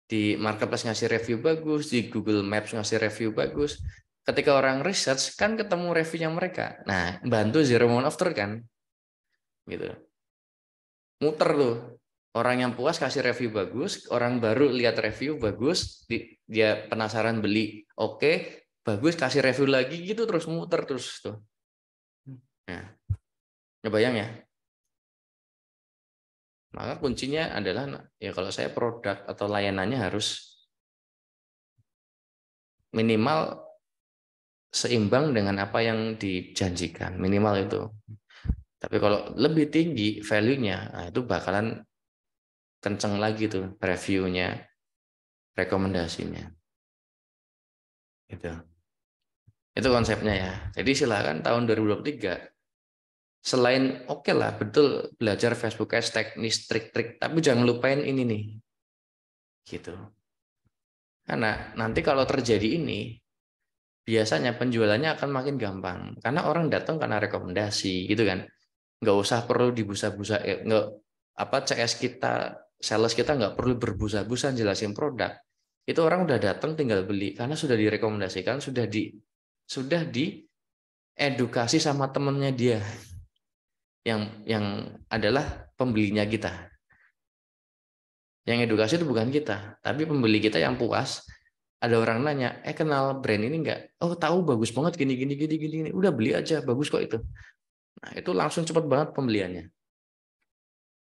Di marketplace ngasih review bagus, di Google Maps ngasih review bagus. Ketika orang research, kan ketemu reviewnya mereka. Nah, bantu zero moment of truth kan? Gitu. Muter tuh. Orang yang puas kasih review bagus, orang baru lihat review bagus, dia penasaran beli, oke, bagus kasih review lagi gitu terus muter terus tuh. Nah, ngebayang ya. Maka kuncinya adalah ya kalau saya produk atau layanannya harus minimal seimbang dengan apa yang dijanjikan, minimal itu. Tapi kalau lebih tinggi value-nya, nah itu bakalan kenceng lagi tuh reviewnya, rekomendasinya. Gitu. Itu konsepnya ya. Jadi silakan tahun 2023 selain oke lah betul belajar Facebook Ads teknis trik-trik, tapi jangan lupain ini nih. Gitu. Karena nanti kalau terjadi ini biasanya penjualannya akan makin gampang karena orang datang karena rekomendasi gitu kan, nggak usah perlu dibusa-busa, nggak apa CS kita, sales kita nggak perlu berbusa-busa jelasin produk, itu orang udah datang tinggal beli karena sudah direkomendasikan, sudah diedukasi sama temennya dia yang adalah pembelinya kita. Yang edukasi itu bukan kita tapi pembeli kita yang puas. Ada orang nanya, kenal brand ini nggak? Oh tahu, bagus banget gini gini gini gini. Udah beli aja, bagus kok itu. Nah itu langsung cepat banget pembeliannya.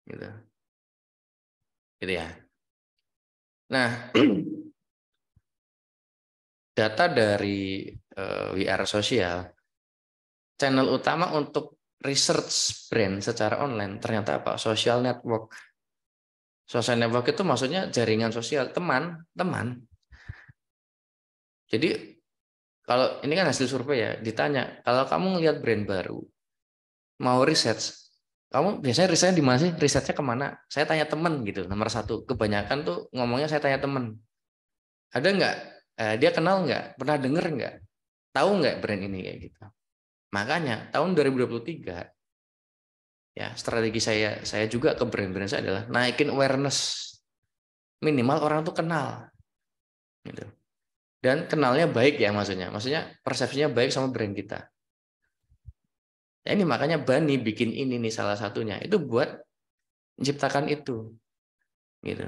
Gitu, gitu ya. Nah data dari WR Sosial, channel utama untuk research brand secara online ternyata apa? Social network. Social network itu maksudnya jaringan sosial, teman-teman. Jadi kalau ini kan hasil survei ya, ditanya, kalau kamu ngelihat brand baru, mau riset, kamu biasanya risetnya di mana sih? Risetnya kemana? Saya tanya teman gitu, nomor satu. Kebanyakan tuh ngomongnya saya tanya teman. Ada nggak? Dia kenal nggak? Pernah denger nggak? Tahu nggak brand ini kayak gitu? Makanya tahun 2023 ya strategi saya juga ke brand-brand saya adalah naikin awareness, minimal orang tuh kenal, gitu. Dan kenalnya baik ya maksudnya persepsinya baik sama brand kita. Ya ini makanya Bani bikin ini nih salah satunya itu buat menciptakan itu, gitu.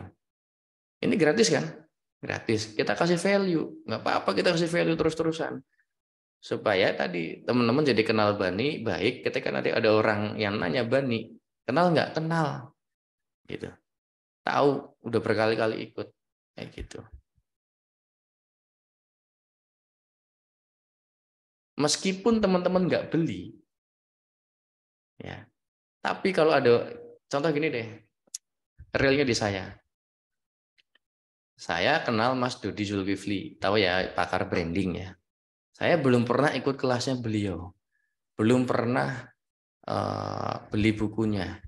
Ini gratis kan? Gratis. Kita kasih value, nggak apa-apa kita kasih value terus-terusan. Supaya tadi teman-teman jadi kenal Bani baik. Ketika nanti ada orang yang nanya Bani, kenal nggak? Kenal, gitu. Tahu, udah berkali-kali ikut, kayak gitu. Meskipun teman-teman nggak beli, ya. Tapi kalau ada contoh gini deh, realnya di saya. Saya kenal Mas Dodi Zulkifli, tahu ya pakar branding ya. Saya belum pernah ikut kelasnya beliau. belum pernah beli bukunya,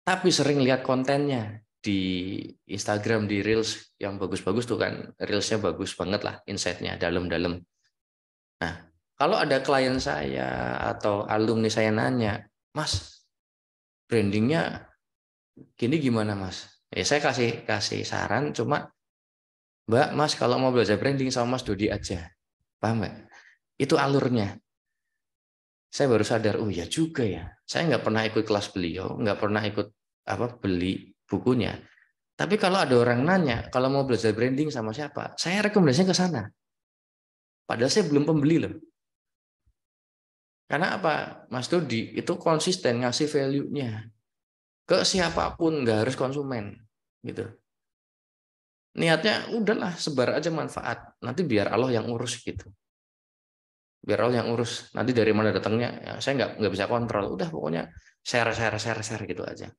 tapi sering lihat kontennya di Instagram, di Reels yang bagus-bagus tuh kan, Reelsnya bagus banget lah, insight-nya dalam-dalam. Nah, kalau ada klien saya atau alumni saya nanya, Mas, brandingnya gini gimana Mas? Ya saya kasih saran, cuma Mbak, Mas kalau mau belajar branding sama Mas Dodi aja, paham nggak? Itu alurnya. Saya baru sadar, oh ya juga ya. Saya nggak pernah ikut kelas beliau, nggak pernah ikut beli bukunya. Tapi kalau ada orang nanya, kalau mau belajar branding sama siapa, saya rekomendasinya ke sana. Padahal saya belum pembeli loh. Karena apa? Mas Dodi itu konsisten ngasih value-nya ke siapapun, nggak harus konsumen, gitu. Niatnya udahlah sebar aja manfaat, nanti biar Allah yang urus gitu. Biar Allah yang urus. Nanti dari mana datangnya, ya, saya nggak bisa kontrol. Udah pokoknya share gitu aja.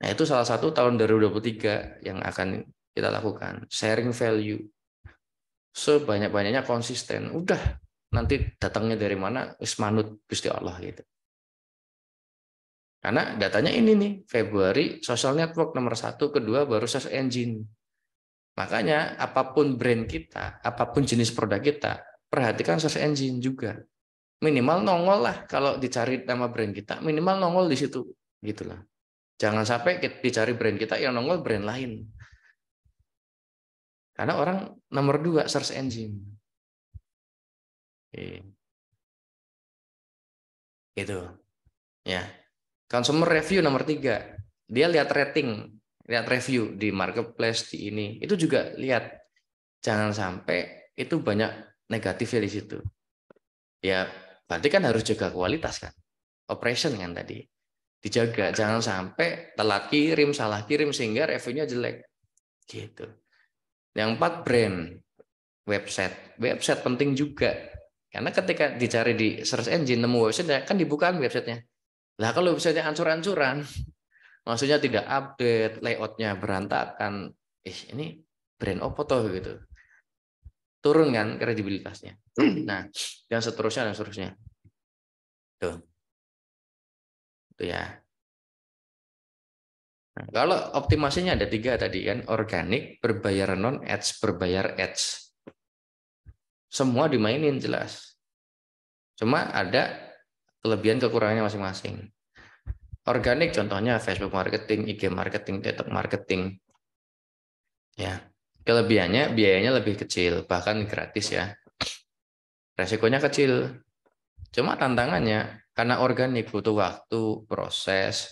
Nah itu salah satu tahun 2023 yang akan kita lakukan, sharing value sebanyak-banyaknya konsisten. Udah nanti datangnya dari mana, wis manut Gusti Allah gitu. Karena datanya ini nih, Februari social network nomor 1, kedua baru search engine. Makanya apapun brand kita, apapun jenis produk kita, perhatikan search engine juga. Minimal nongol lah kalau dicari nama brand kita, minimal nongol di situ gitulah. Jangan sampai dicari brand kita yang nongol brand lain. Karena orang nomor 2 search engine. Gitu. Ya. Consumer review nomor 3. Dia lihat rating, lihat review di marketplace di ini. Itu juga lihat. Jangan sampai itu banyak negatifnya di situ. Ya, berarti kan harus jaga kualitas kan. Operation kan tadi. Dijaga, jangan sampai telat kirim, salah kirim sehingga reviewnya jelek. Gitu. Yang 4 brand, website. Website penting juga. Karena ketika dicari di search engine nemu website kan dibukaan websitenya. Lah kalau websitenya ancur-ancuran, maksudnya tidak update, layoutnya berantakan, ini brand apa toh gitu. Turun kan kredibilitasnya. Nah, dan seterusnya. Tuh. Itu ya. Nah, kalau optimasinya ada 3 tadi kan, organik, berbayar non-ads, berbayar ads. Semua dimainin jelas. Cuma ada kelebihan kekurangannya masing-masing. Organik contohnya Facebook marketing, IG marketing, TikTok marketing. Ya. Kelebihannya biayanya lebih kecil, bahkan gratis ya. Resikonya kecil. Cuma tantangannya karena organik butuh waktu, proses,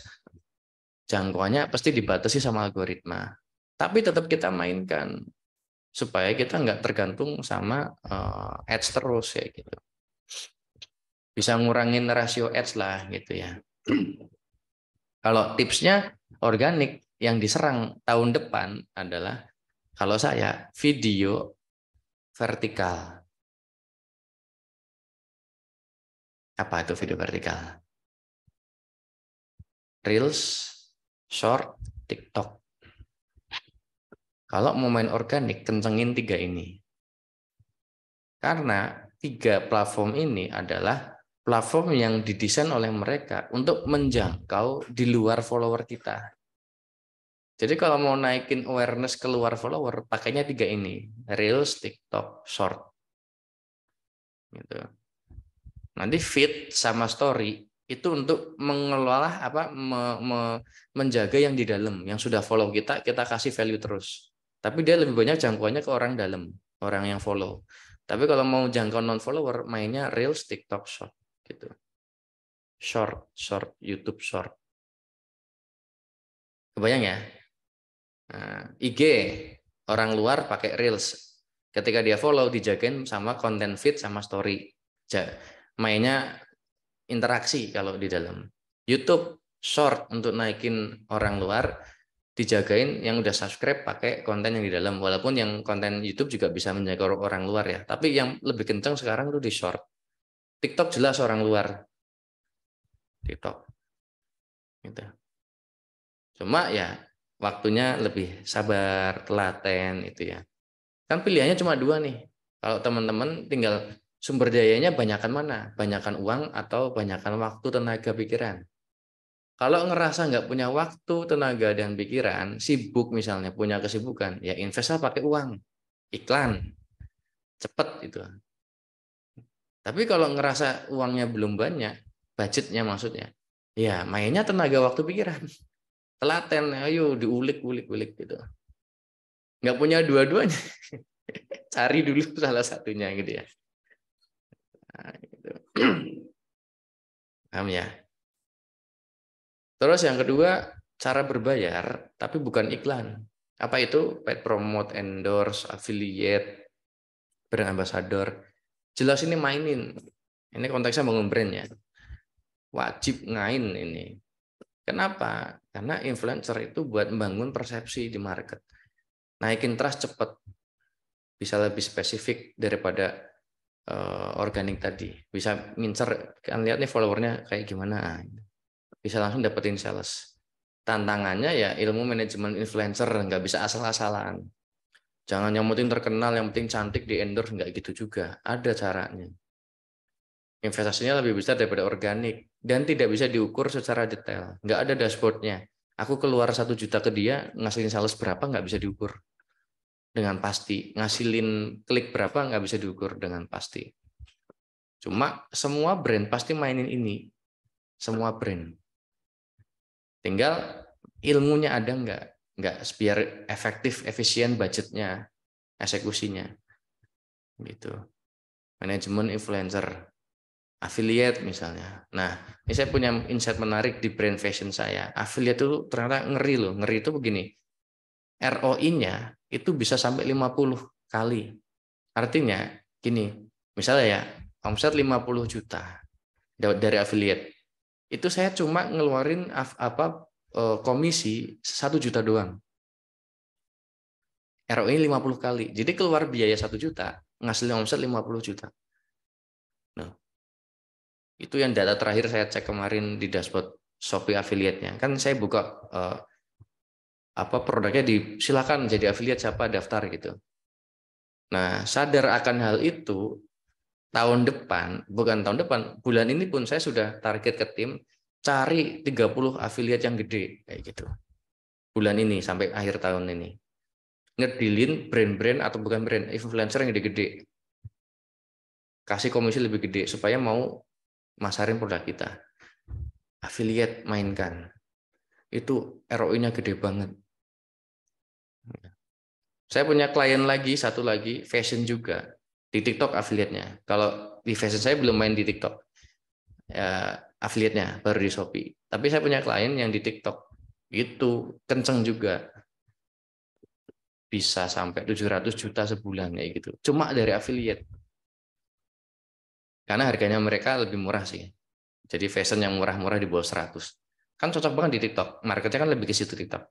jangkauannya pasti dibatasi sama algoritma. Tapi tetap kita mainkan supaya kita nggak tergantung sama ads terus ya gitu. Bisa ngurangin rasio ads lah gitu ya. Kalau tipsnya organik yang diserang tahun depan adalah kalau saya video vertikal. Apa itu video vertikal? Reels, short, TikTok. Kalau mau main organik, kencengin 3 ini. Karena 3 platform ini adalah platform yang didesain oleh mereka untuk menjangkau di luar follower kita. Jadi kalau mau naikin awareness keluar follower, pakainya 3 ini. Reels, TikTok, Short. Gitu. Nanti feed sama story itu untuk mengelola menjaga yang di dalam, yang sudah follow kita kasih value terus. Tapi dia lebih banyak jangkauannya ke orang dalam, orang yang follow. Tapi kalau mau jangkau non follower, mainnya Reels, TikTok, Short gitu. Short YouTube Short. Kebayang ya? Nah, IG orang luar pakai Reels. Ketika dia follow dijagain sama konten feed sama story. Mainnya interaksi kalau di dalam. YouTube Short untuk naikin orang luar, dijagain yang udah subscribe pakai konten yang di dalam. Walaupun yang konten YouTube juga bisa menjaga orang luar ya. Tapi yang lebih kencang sekarang tuh di Short. TikTok jelas orang luar. TikTok. Gitu. Cuma ya waktunya lebih sabar, telaten itu ya. Kan pilihannya cuma 2 nih. Kalau teman-teman tinggal sumber dayanya banyakan mana? Banyakan uang atau banyakan waktu, tenaga, pikiran? Kalau ngerasa nggak punya waktu, tenaga, dan pikiran, sibuk misalnya, punya kesibukan, ya investasi pakai uang, iklan, cepet itu. Tapi kalau ngerasa uangnya belum banyak, budgetnya maksudnya, ya mainnya tenaga, waktu, pikiran. Telaten, ayo diulik-ulik-ulik gitu. Nggak punya dua-duanya, cari dulu salah satunya gitu ya. Nah, gitu. Paham ya? Terus yang kedua, cara berbayar, tapi bukan iklan. Apa itu? Paid promote, endorse, affiliate, brand ambassador. Jelas ini mainin. Ini konteksnya bangun brand ya. Wajib ngain ini. Kenapa? Karena influencer itu buat membangun persepsi di market. Naikin trust cepat. Bisa lebih spesifik daripada organik tadi. Bisa ngincer, kan lihat nih followernya kayak gimana. Bisa langsung dapetin sales. Tantangannya ya ilmu manajemen influencer, nggak bisa asal-asalan. Jangan yang penting terkenal, yang penting cantik di endorse, nggak gitu juga. Ada caranya. Investasinya lebih besar daripada organik dan tidak bisa diukur secara detail. Nggak ada dashboardnya. Aku keluar 1 juta ke dia, ngasilin sales berapa nggak bisa diukur dengan pasti. Ngasilin klik berapa nggak bisa diukur dengan pasti. Cuma semua brand pasti mainin ini. Semua brand. Tinggal ilmunya ada nggak biar efektif, efisien budgetnya, eksekusinya. Gitu. Manajemen influencer. Affiliate misalnya. Nah, ini saya punya insight menarik di brand fashion saya. Affiliate itu ternyata ngeri loh. Ngeri itu begini. ROI-nya itu bisa sampai 50 kali. Artinya gini, misalnya ya, omset 50 juta dari affiliate. Itu saya cuma ngeluarin komisi 1 juta doang. ROI 50 kali. Jadi keluar biaya 1 juta, ngasilin omset 50 juta. Nah, itu yang data terakhir saya cek kemarin di dashboard Shopee affiliate-nya. Kan saya buka produknya, silakan jadi affiliate, siapa daftar gitu. Nah, sadar akan hal itu, bukan tahun depan, bulan ini pun saya sudah target ke tim cari 30 affiliate yang gede kayak gitu. Bulan ini sampai akhir tahun ini. Ngedilin brand-brand atau bukan brand, influencer yang gede-gede. Kasih komisi lebih gede supaya mau masarin produk kita. Affiliate mainkan. Itu ROI-nya gede banget. Saya punya klien lagi, satu lagi, fashion juga. Di TikTok affiliate-nya. Kalau di fashion saya belum main di TikTok. Ya, affiliate-nya baru di Shopee. Tapi saya punya klien yang di TikTok. Itu kenceng juga. Bisa sampai 700 juta sebulan kayak gitu. Cuma dari affiliate. Karena harganya mereka lebih murah sih. Jadi fashion yang murah-murah di bawah 100. Kan cocok banget di TikTok. Marketnya kan lebih ke situ TikTok.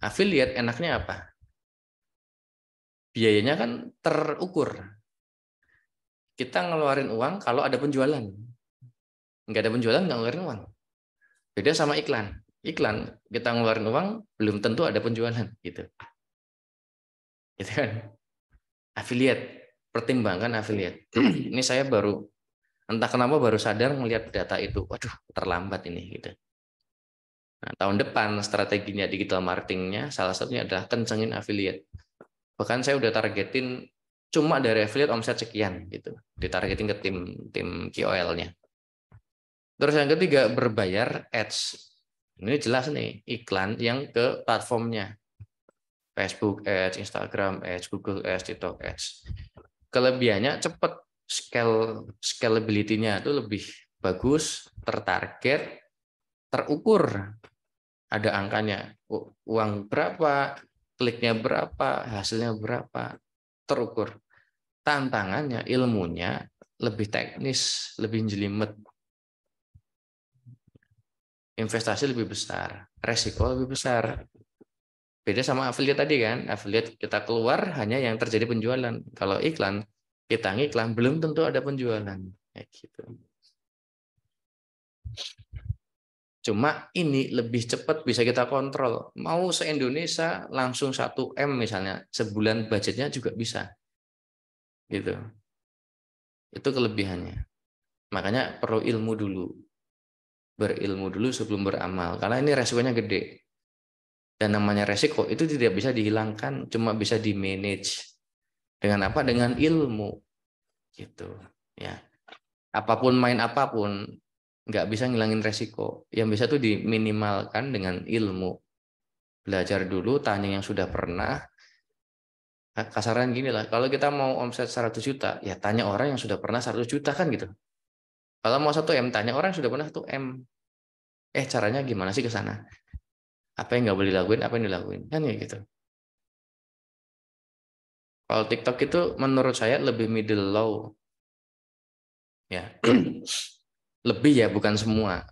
Affiliate enaknya apa? Biayanya kan terukur. Kita ngeluarin uang kalau ada penjualan. Nggak ada penjualan, nggak ngeluarin uang. Beda sama iklan. Iklan, kita ngeluarin uang, belum tentu ada penjualan. Gitu kan. Affiliate, pertimbangkan affiliate. Ini saya entah kenapa baru sadar melihat data itu. Waduh, terlambat ini. Gitu. Nah, tahun depan strateginya digital marketingnya salah satunya adalah kencengin affiliate. Bahkan saya udah targetin cuma dari affiliate omset sekian gitu. Ditargetin ke tim KOL-nya. Terus yang ketiga berbayar ads. Ini jelas nih iklan yang ke platformnya. Facebook Ads, Instagram Ads, Google Ads, TikTok Ads. Kelebihannya cepat, scalability-nya itu lebih bagus, tertarget, terukur. Ada angkanya, uang berapa, kliknya berapa, hasilnya berapa, terukur. Tantangannya, ilmunya lebih teknis, lebih jelimet. Investasi lebih besar, resiko lebih besar. Beda sama affiliate tadi kan, affiliate kita keluar hanya yang terjadi penjualan. Kalau iklan, kita ngiklan belum tentu ada penjualan. Kayak gitu. Cuma ini lebih cepat bisa kita kontrol. Mau se-Indonesia langsung 1 M misalnya, sebulan budgetnya juga bisa. gitu. Itu kelebihannya. Makanya perlu ilmu dulu. Berilmu dulu sebelum beramal. Karena ini resikonya gede. Dan namanya resiko itu tidak bisa dihilangkan, cuma bisa di manage. Dengan apa? Dengan ilmu. Gitu. Ya. Apapun main apapun, nggak bisa ngilangin resiko. Yang bisa tuh diminimalkan dengan ilmu. Belajar dulu, tanya yang sudah pernah. Kasaran gini lah, kalau kita mau omset 100 juta, ya tanya orang yang sudah pernah 100 juta kan gitu. Kalau mau 1 M, tanya orang yang sudah pernah 1 M. Caranya gimana sih ke sana? Apa yang nggak boleh dilakuin, apa yang dilakuin. Kan ya gitu. Kalau TikTok itu menurut saya lebih middle low. Ya. Lebih ya, bukan semua.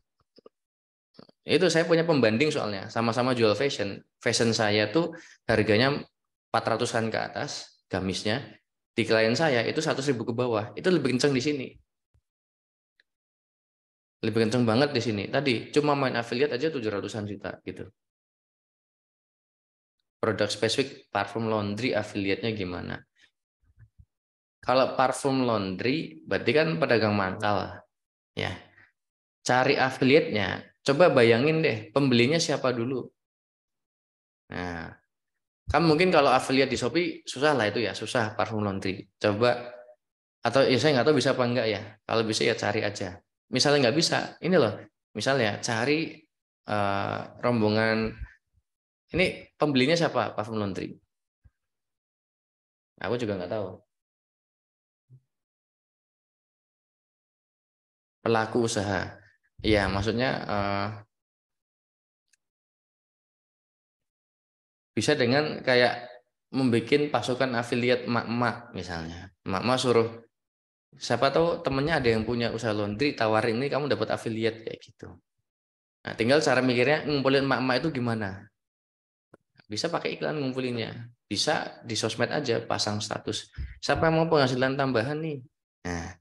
Itu saya punya pembanding soalnya. Sama-sama jual fashion. Fashion saya tuh harganya 400-an ke atas, gamisnya. Di klien saya itu 100.000 ke bawah. Itu lebih kenceng di sini. Lebih kenceng banget di sini. Tadi cuma main affiliate aja 700-an juta gitu. Produk spesifik parfum laundry affiliate-nya gimana? Kalau parfum laundry berarti kan pedagang mangkal ya. Cari affiliate-nya. Coba bayangin deh, pembelinya siapa dulu? Nah, kan mungkin kalau affiliate di Shopee susah lah itu ya, susah parfum laundry. Coba atau ya saya nggak tahu bisa apa enggak ya. Kalau bisa ya cari aja. Misalnya nggak bisa, ini loh. Misalnya cari rombongan ini pembelinya siapa parfum laundry? Aku juga nggak tahu. Pelaku usaha. Iya, maksudnya bisa dengan kayak membuat pasukan afiliat emak-emak misalnya. Emak-emak suruh siapa tahu temennya ada yang punya usaha laundry, tawarin ini kamu dapat afiliat kayak gitu. Nah, tinggal cara mikirnya ngumpulin emak-emak itu gimana? Bisa pakai iklan ngumpulinnya. Bisa di sosmed aja pasang status. Siapa yang mau penghasilan tambahan nih? Nah,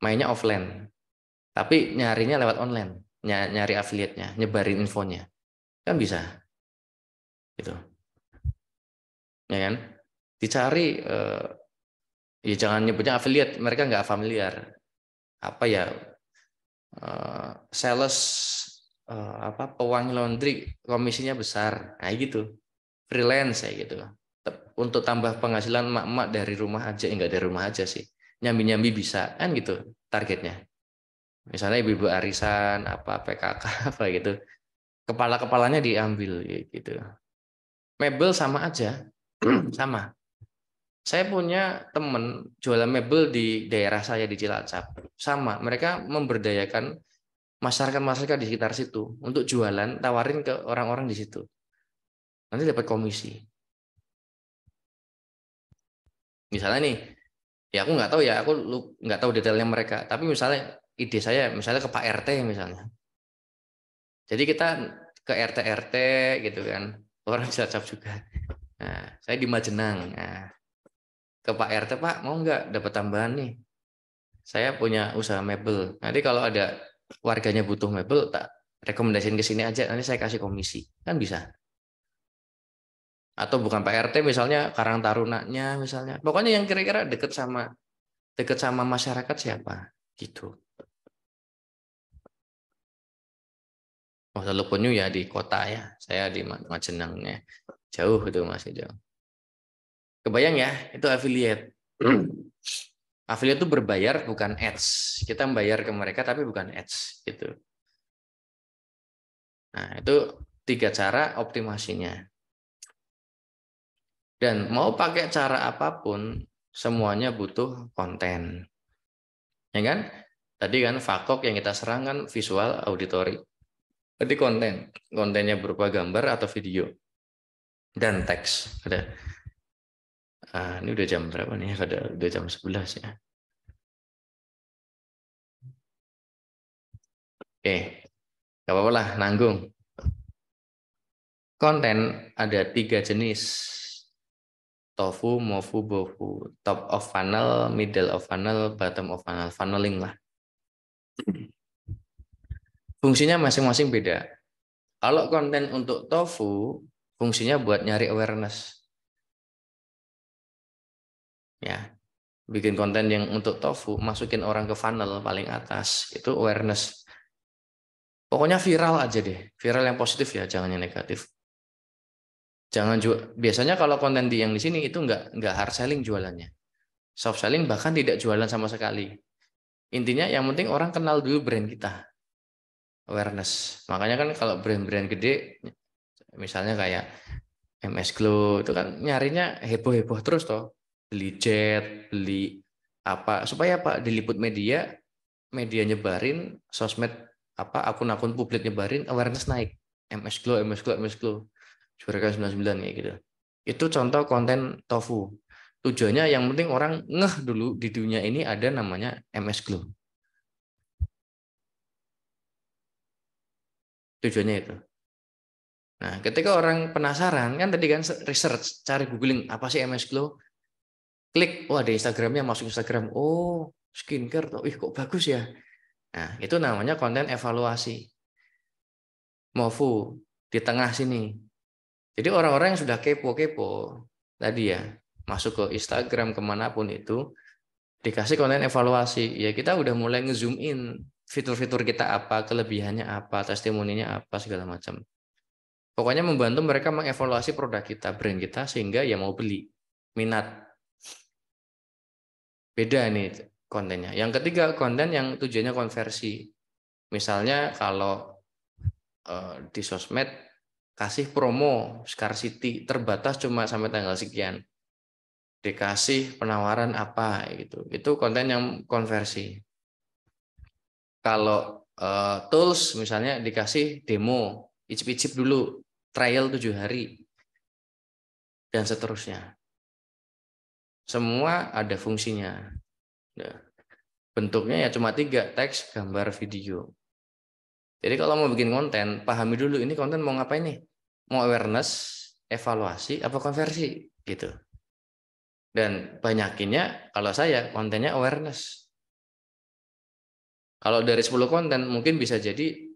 mainnya offline. Tapi nyarinya lewat online. Nyari afiliatnya, nyebarin infonya. Kan bisa gitu. Ya kan? Dicari ya jangan nyebutnya affiliate, mereka nggak familiar. Apa ya? Sales apa pewangi laundry komisinya besar. Nah, gitu. Freelance ya gitu. Untuk tambah penghasilan emak-emak dari rumah aja, enggak dari rumah aja sih. Nyambi-nyambi bisa kan gitu targetnya. Misalnya ibu-ibu arisan, apa PKK apa gitu. Kepala-kepalanya diambil gitu. Mebel sama aja. Sama. Saya punya temen jualan mebel di daerah saya di Cilacap. Sama, mereka memberdayakan masyarakat-masyarakat di sekitar situ untuk jualan, tawarin ke orang-orang di situ. Nanti dapat komisi. Misalnya nih, ya aku nggak tahu ya, aku nggak tahu detailnya mereka. Tapi misalnya ide saya, misalnya ke Pak RT misalnya. Jadi kita ke RT-RT gitu kan, orang Cilacap juga. Nah, saya di Majenang. Nah, ke Pak RT, Pak mau nggak dapat tambahan nih? Saya punya usaha mebel. Nanti kalau ada warganya butuh mebel, tak rekomendasiin ke sini aja. Nanti saya kasih komisi. Kan bisa. Atau bukan Pak RT misalnya Karang Tarunanya misalnya. Pokoknya yang kira-kira deket sama masyarakat siapa gitu. Oh, teleponnya ya di kota ya. Saya di Majenangnya. Jauh itu masih jauh. Kebayang ya, itu affiliate. Affiliate itu berbayar bukan ads. Kita membayar ke mereka tapi bukan ads gitu. Nah, itu 3 cara optimasinya. Dan mau pakai cara apapun, semuanya butuh konten. Ya kan? Tadi kan fakok yang kita serang kan visual, auditory. Berarti konten. Kontennya berupa gambar atau video. Dan teks. Ini udah jam berapa nih? Udah jam 11 ya. Oke, gak apa-apa lah, nanggung. Konten ada 3 jenis. Tofu, mofu, bofu. Top of funnel, middle of funnel, bottom of funnel. Funneling lah. Fungsinya masing-masing beda. Kalau konten untuk tofu, fungsinya buat nyari awareness. Ya, bikin konten yang untuk tofu, masukin orang ke funnel paling atas, itu awareness. Pokoknya viral aja deh, viral yang positif ya, jangan yang negatif. Jangan biasanya kalau konten yang di sini itu nggak hard selling jualannya, soft selling bahkan tidak jualan sama sekali. Intinya yang penting orang kenal dulu brand kita, awareness. Makanya kan kalau brand-brand gede, misalnya kayak MS Glow itu kan nyarinya heboh-heboh terus toh, beli jet, beli apa supaya apa diliput media, media nyebarin, sosmed apa akun-akun publik nyebarin, awareness naik. MS Glow, MS Glow, MS Glow. Juragan 99 kayak gitu. Itu contoh konten tofu. Tujuannya yang penting orang ngeh dulu di dunia ini ada namanya MS Glow. Tujuannya itu. Nah, ketika orang penasaran kan tadi kan research, cari googling apa sih MS Glow, klik, oh ada Instagramnya, masuk Instagram, oh skincare tuh, ih kok bagus ya. Nah, itu namanya konten evaluasi. MOFU di tengah sini. Jadi orang-orang yang sudah kepo-kepo tadi ya, masuk ke Instagram kemanapun itu, dikasih konten evaluasi. Ya kita udah mulai ngezoom in fitur-fitur kita apa, kelebihannya apa, testimoninya apa, segala macam. Pokoknya membantu mereka mengevaluasi produk kita, brand kita, sehingga ya mau beli, minat. Beda nih kontennya. Yang ketiga, konten yang tujuannya konversi. Misalnya kalau di sosmed kasih promo scarcity terbatas cuma sampai tanggal sekian, dikasih penawaran apa gitu, itu konten yang konversi. Kalau tools misalnya dikasih demo, icip-icip dulu, trial 7 hari dan seterusnya, semua ada fungsinya. Nah, bentuknya ya cuma tiga, teks, gambar, video. Jadi kalau mau bikin konten, pahami dulu ini konten mau ngapain nih, mau awareness, evaluasi, apa konversi gitu. Dan banyakinnya kalau saya kontennya awareness. Kalau dari 10 konten mungkin bisa jadi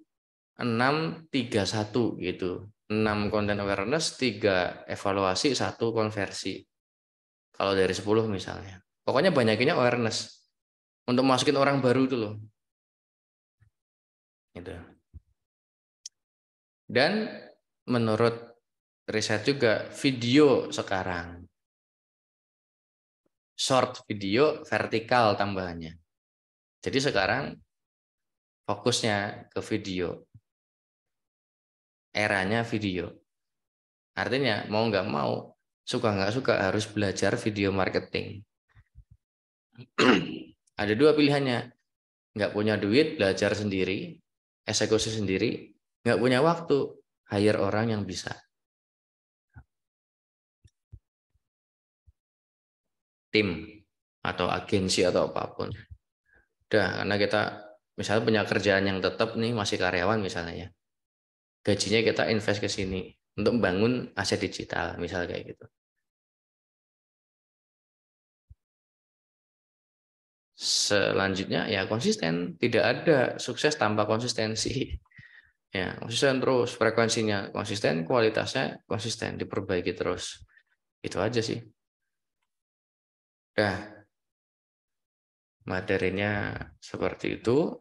6, 3, 1 gitu. 6 konten awareness, 3 evaluasi, 1 konversi. Kalau dari 10 misalnya. Pokoknya banyakinnya awareness. Untuk masukin orang baru itu loh. Gitu. Dan menurut riset juga video sekarang short video vertikal tambahannya. Jadi sekarang fokusnya ke video, eranya video. Artinya mau nggak mau, suka nggak suka harus belajar video marketing. Ada dua pilihannya, nggak punya duit belajar sendiri, eksekusi sendiri, nggak punya waktu hire orang yang bisa, tim atau agensi atau apapun. Udah, karena kita misalnya punya kerjaan yang tetap nih masih karyawan misalnya ya, gajinya kita invest ke sini untuk membangun aset digital misal kayak gitu. Selanjutnya ya konsisten, tidak ada sukses tanpa konsistensi. Ya konsisten terus, frekuensinya konsisten, kualitasnya konsisten, diperbaiki terus. Itu aja sih. Dah, materinya seperti itu.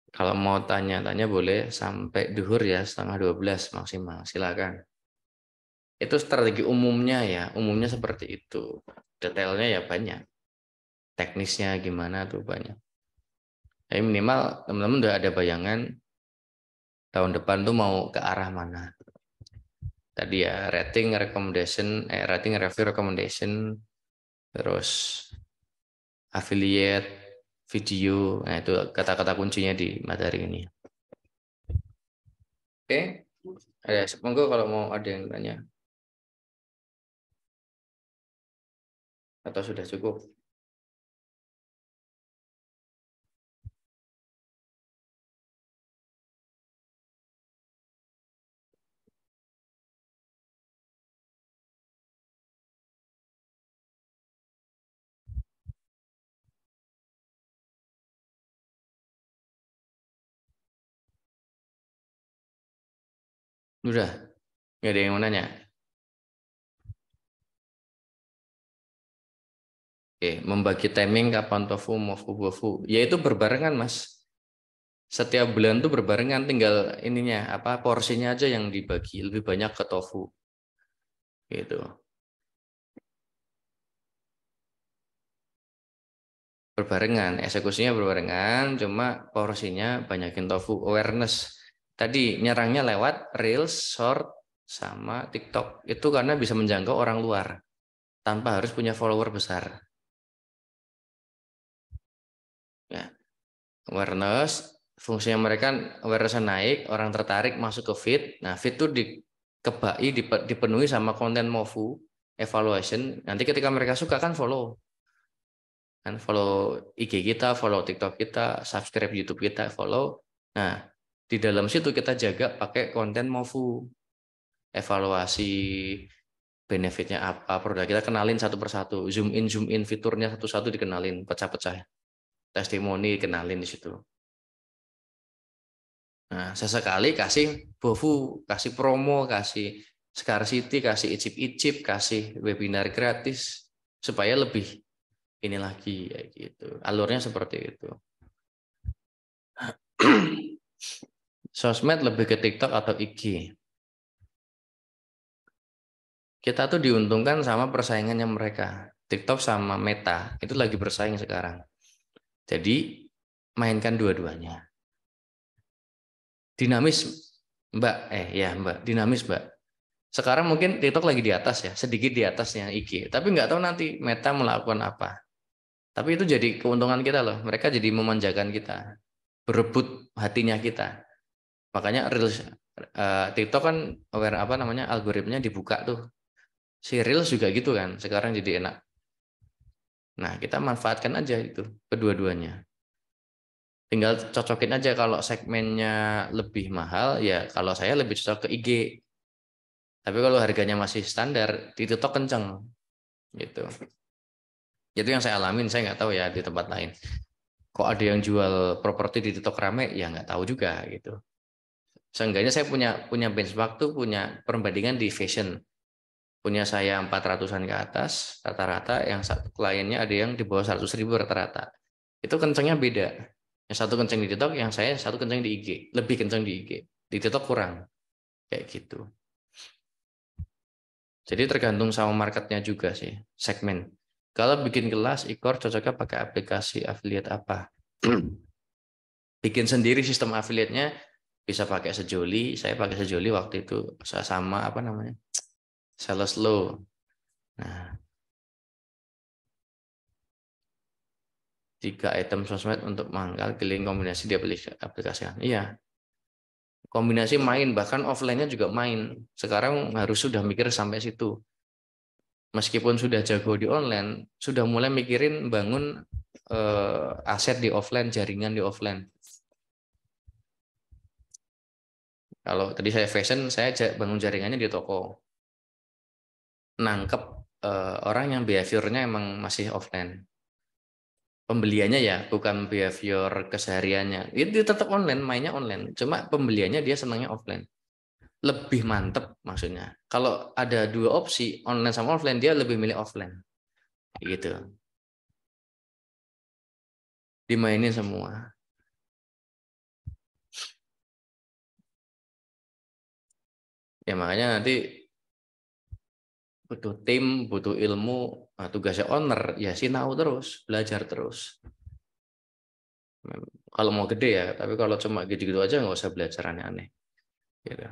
Kalau mau tanya-tanya boleh sampai duhur ya, setengah 12 maksimal. Silakan. Itu strategi umumnya ya, umumnya seperti itu. Detailnya ya banyak. Teknisnya gimana tuh banyak. Tapi minimal teman-teman udah ada bayangan tahun depan tuh mau ke arah mana. Tadi ya rating recommendation, rating review recommendation, terus affiliate, video. Nah itu kata-kata kuncinya di materi ini. Oke, monggo kalau mau ada yang tanya atau sudah cukup. Udah, nggak ada yang mau nanya. Oke, membagi timing kapan tofu, mofu, ya itu berbarengan Mas. Setiap bulan tuh berbarengan, tinggal ininya apa porsinya aja yang dibagi lebih banyak ke tofu gitu. Berbarengan, eksekusinya berbarengan, cuma porsinya banyakin tofu. Awareness tadi nyerangnya lewat Reels, Short, sama TikTok. Itu karena bisa menjangkau orang luar tanpa harus punya follower besar. Ya, awareness, fungsinya mereka awareness naik, orang tertarik masuk ke feed. Nah, feed itu dipenuhi sama konten mofu, evaluation. Nanti ketika mereka suka kan follow. Kan follow IG kita, follow TikTok kita, subscribe YouTube kita, follow. Nah, di dalam situ kita jaga pakai konten mofu, evaluasi benefitnya apa, produk kita kenalin satu persatu, zoom in fiturnya satu-satu dikenalin, pecah-pecah, testimoni kenalin di situ. Nah, sesekali kasih bofu, kasih promo, kasih scarcity, kasih icip-icip, kasih webinar gratis supaya lebih ini lagi kayak gitu. Alurnya seperti itu. Sosmed lebih ke TikTok atau IG. Kita tuh diuntungkan sama persaingannya mereka. TikTok sama Meta itu lagi bersaing sekarang. Jadi mainkan dua-duanya. Dinamis, Mbak. Ya Mbak, dinamis Mbak. Sekarang mungkin TikTok lagi di atas ya, sedikit di atasnya IG. Tapi nggak tahu nanti Meta melakukan apa. Tapi itu jadi keuntungan kita loh. Mereka jadi memanjakan kita, berebut hatinya kita. Makanya Reels, TikTok kan aware apa namanya algoritmanya dibuka tuh. Si Reels juga gitu kan. Sekarang jadi enak. Nah, kita manfaatkan aja itu kedua-duanya. Tinggal cocokin aja kalau segmennya lebih mahal ya kalau saya lebih cocok ke IG. Tapi kalau harganya masih standar di TikTok kenceng gitu. Itu yang saya alamin, saya nggak tahu ya di tempat lain. Kok ada yang jual properti di TikTok rame? Ya nggak tahu juga gitu. Seenggaknya saya punya benchmark tuh punya perbandingan di fashion. Punya saya 400-an ke atas rata-rata, yang satu kliennya ada yang di bawah 100.000 rata-rata. Itu kencengnya beda. Yang satu kenceng di TikTok, yang saya satu kenceng di IG. Lebih kenceng di IG. Di TikTok kurang. Kayak gitu. Jadi tergantung sama marketnya juga sih, segmen. Kalau bikin kelas, e-course cocoknya pakai aplikasi affiliate apa? Bikin sendiri sistem affiliate-nya bisa pakai Sejoli. Saya pakai Sejoli waktu itu sama apa namanya? Saleslow. Nah, 3 item sosmed untuk mangkal keliling kombinasi di aplikasi. Iya, kombinasi main, bahkan offline-nya juga main. Sekarang harus sudah mikir sampai situ. Meskipun sudah jago di online, sudah mulai mikirin bangun aset di offline, jaringan di offline. Kalau tadi saya fashion, saya bangun jaringannya di toko. Nangkep orang yang behaviornya emang masih offline. Pembeliannya ya, bukan behavior kesehariannya. Itu tetap online, mainnya online. Cuma pembeliannya dia senangnya offline. Lebih mantep maksudnya. Kalau ada dua opsi, online sama offline, dia lebih milih offline. Gitu. Dimainin semua. Ya makanya nanti butuh tim, butuh ilmu. Nah, tugasnya owner, ya sinau terus, belajar terus. Kalau mau gede ya, tapi kalau cuma gitu-gitu aja nggak usah belajar aneh-aneh. Gitu.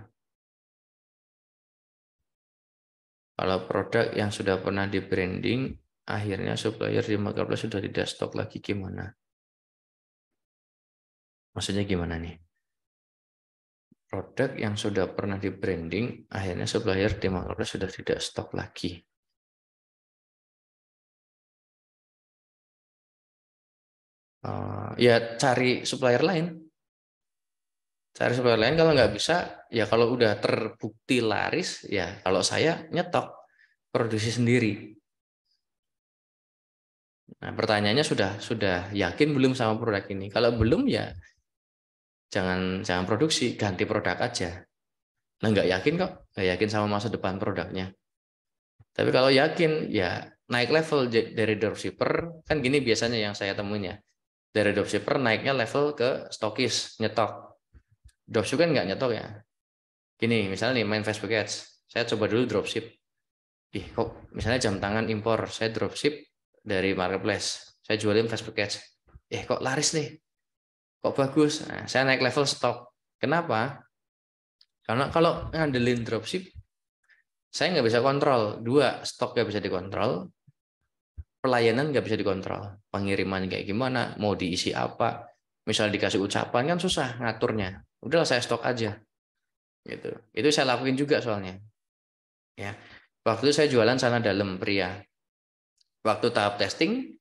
Kalau produk yang sudah pernah di branding, akhirnya supplier di marketplace sudah tidak stok lagi gimana? Maksudnya gimana nih? Produk yang sudah pernah di branding, akhirnya supplier di marketplace sudah tidak stok lagi. Ya cari supplier lain. Cari supplier lain kalau nggak bisa, ya kalau udah terbukti laris, ya kalau saya nyetok, produksi sendiri. Nah, pertanyaannya sudah yakin belum sama produk ini? Kalau belum ya jangan produksi, ganti produk aja. Nah, nggak yakin kok, nggak yakin sama masa depan produknya. Tapi kalau yakin, ya naik level dari dropshipper, kan gini biasanya yang saya temuin ya. Dari dropshipper naiknya level ke stokis, nyetok. Dropship kan nggak nyetok ya. Gini, misalnya nih main Facebook Ads, saya coba dulu dropship. Ih, kok misalnya jam tangan impor, saya dropship dari marketplace, saya jualin Facebook Ads. Kok laris nih, kok bagus. Nah, saya naik level stok. Kenapa? Karena kalau ngandelin dropship, saya nggak bisa kontrol. Dua, stok nggak bisa dikontrol, pelayanan nggak bisa dikontrol. Pengiriman kayak gimana, mau diisi apa. Misal dikasih ucapan kan susah ngaturnya. Udahlah saya stok aja. Gitu. Itu saya lakuin juga soalnya. Ya. Waktu itu saya jualan celana dalam pria. Waktu tahap testing,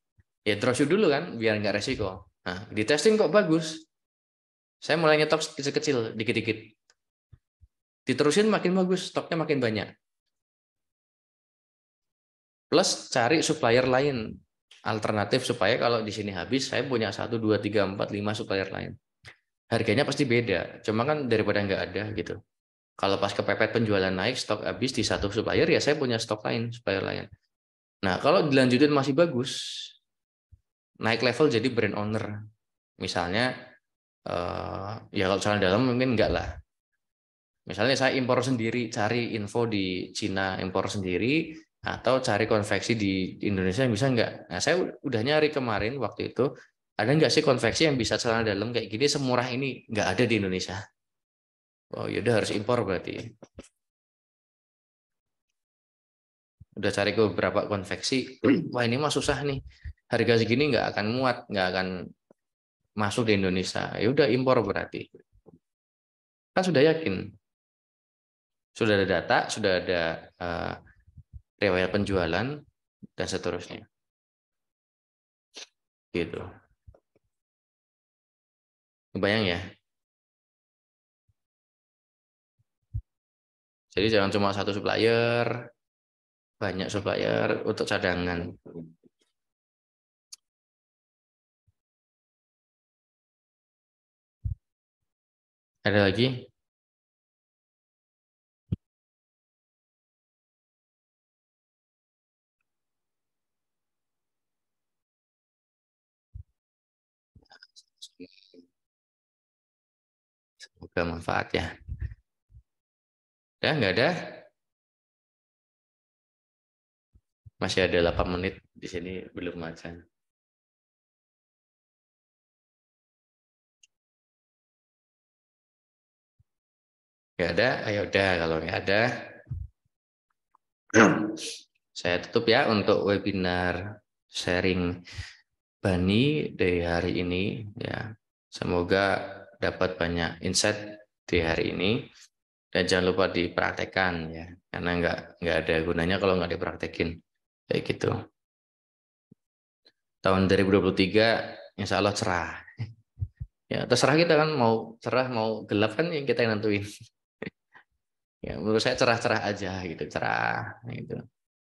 ya dropship dulu kan, biar nggak resiko. Nah, di testing kok bagus. Saya mulai nyetok kecil-kecil, dikit-dikit. Diterusin makin bagus, stoknya makin banyak. Plus cari supplier lain alternatif supaya kalau di sini habis, saya punya 1, 2, 3, 4, 5 supplier lain. Harganya pasti beda, cuma kan daripada nggak ada gitu. Kalau pas kepepet penjualan naik, stok habis di satu supplier, ya saya punya stok lain, supplier lain. Nah, kalau dilanjutin masih bagus, naik level jadi brand owner. Misalnya, ya kalau celana dalam mungkin enggak lah. Misalnya saya impor sendiri, cari info di Cina, impor sendiri, atau cari konveksi di Indonesia yang bisa enggak. Nah, saya udah nyari kemarin waktu itu, ada enggak sih konveksi yang bisa celana dalam kayak gini, semurah ini, enggak ada di Indonesia. Oh, yaudah harus impor berarti. Udah cari ke beberapa konveksi, wah ini mah susah nih. Harga segini nggak akan muat, nggak akan masuk di Indonesia. Ya udah impor berarti. Kan sudah yakin, sudah ada data, sudah ada riwayat penjualan dan seterusnya. Gitu. Kebayang ya? Jadi jangan cuma satu supplier, banyak supplier untuk cadangan. Ada lagi? Semoga manfaat ya. Ya nggak ada? Masih ada 8 menit di sini belum makan. Nggak ada? Ayo udah kalau nggak ada. Saya tutup ya untuk webinar sharing Bani dari hari ini ya. Semoga dapat banyak insight di hari ini dan jangan lupa dipraktekkan ya. Karena nggak ada gunanya kalau nggak dipraktekin kayak gitu. Tahun 2023 insya Allah cerah. Ya terserah kita kan mau cerah mau gelap kan yang kita yang nentuin. Ya menurut saya cerah-cerah aja gitu, cerah gitu.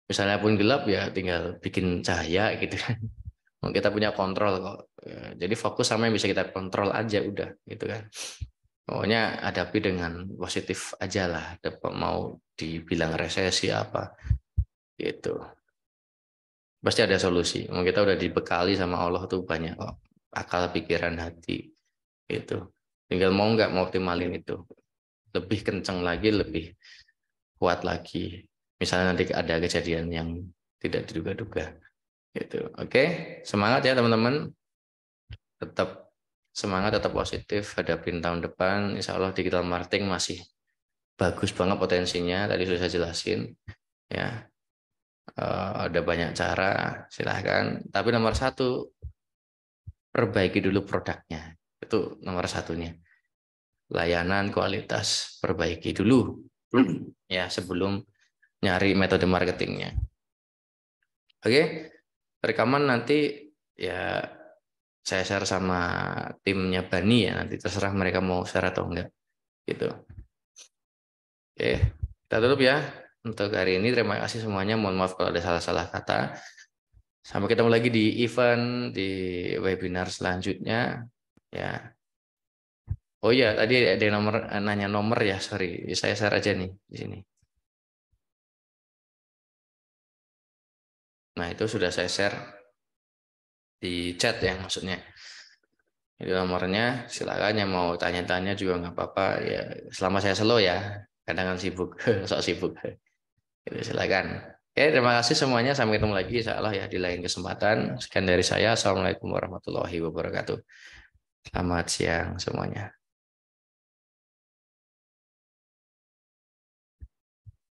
Misalnya pun gelap ya tinggal bikin cahaya gitu kan. Kita punya kontrol kok. Ya, jadi fokus sama yang bisa kita kontrol aja udah gitu kan. Pokoknya hadapi dengan positif aja lah. Mau dibilang resesi apa gitu. Pasti ada solusi. Kita udah dibekali sama Allah tuh banyak kok. Akal, pikiran, hati itu. Tinggal mau nggak mau optimalin itu. Lebih kenceng lagi, lebih kuat lagi. Misalnya nanti ada kejadian yang tidak diduga-duga. Gitu. Oke, semangat ya teman-teman. Tetap semangat, tetap positif, hadapin tahun depan. Insya Allah digital marketing masih bagus banget potensinya. Tadi sudah saya jelasin, ya. Ada banyak cara, silahkan. Tapi nomor satu, perbaiki dulu produknya. Itu nomor satunya. Layanan, kualitas, perbaiki dulu, ya sebelum nyari metode marketingnya. Oke, rekaman nanti ya saya share sama timnya Bani ya, nanti terserah mereka mau share atau enggak gitu. Oke, kita tutup ya untuk hari ini. Terima kasih semuanya, mohon maaf kalau ada salah-salah kata. Sampai ketemu lagi di event di webinar selanjutnya ya. Oh iya, tadi ada yang nanya nomor ya, sorry, saya share aja nih di sini. Nah, itu sudah saya share di chat ya maksudnya. Itu nomornya, silakan yang mau tanya-tanya juga nggak apa-apa ya, selama saya slow ya. Kadang kan sibuk, sok sibuk. Itu silakan. Oke, terima kasih semuanya. Sampai ketemu lagi insya Allah ya di lain kesempatan. Sekian dari saya. Assalamualaikum warahmatullahi wabarakatuh. Selamat siang semuanya.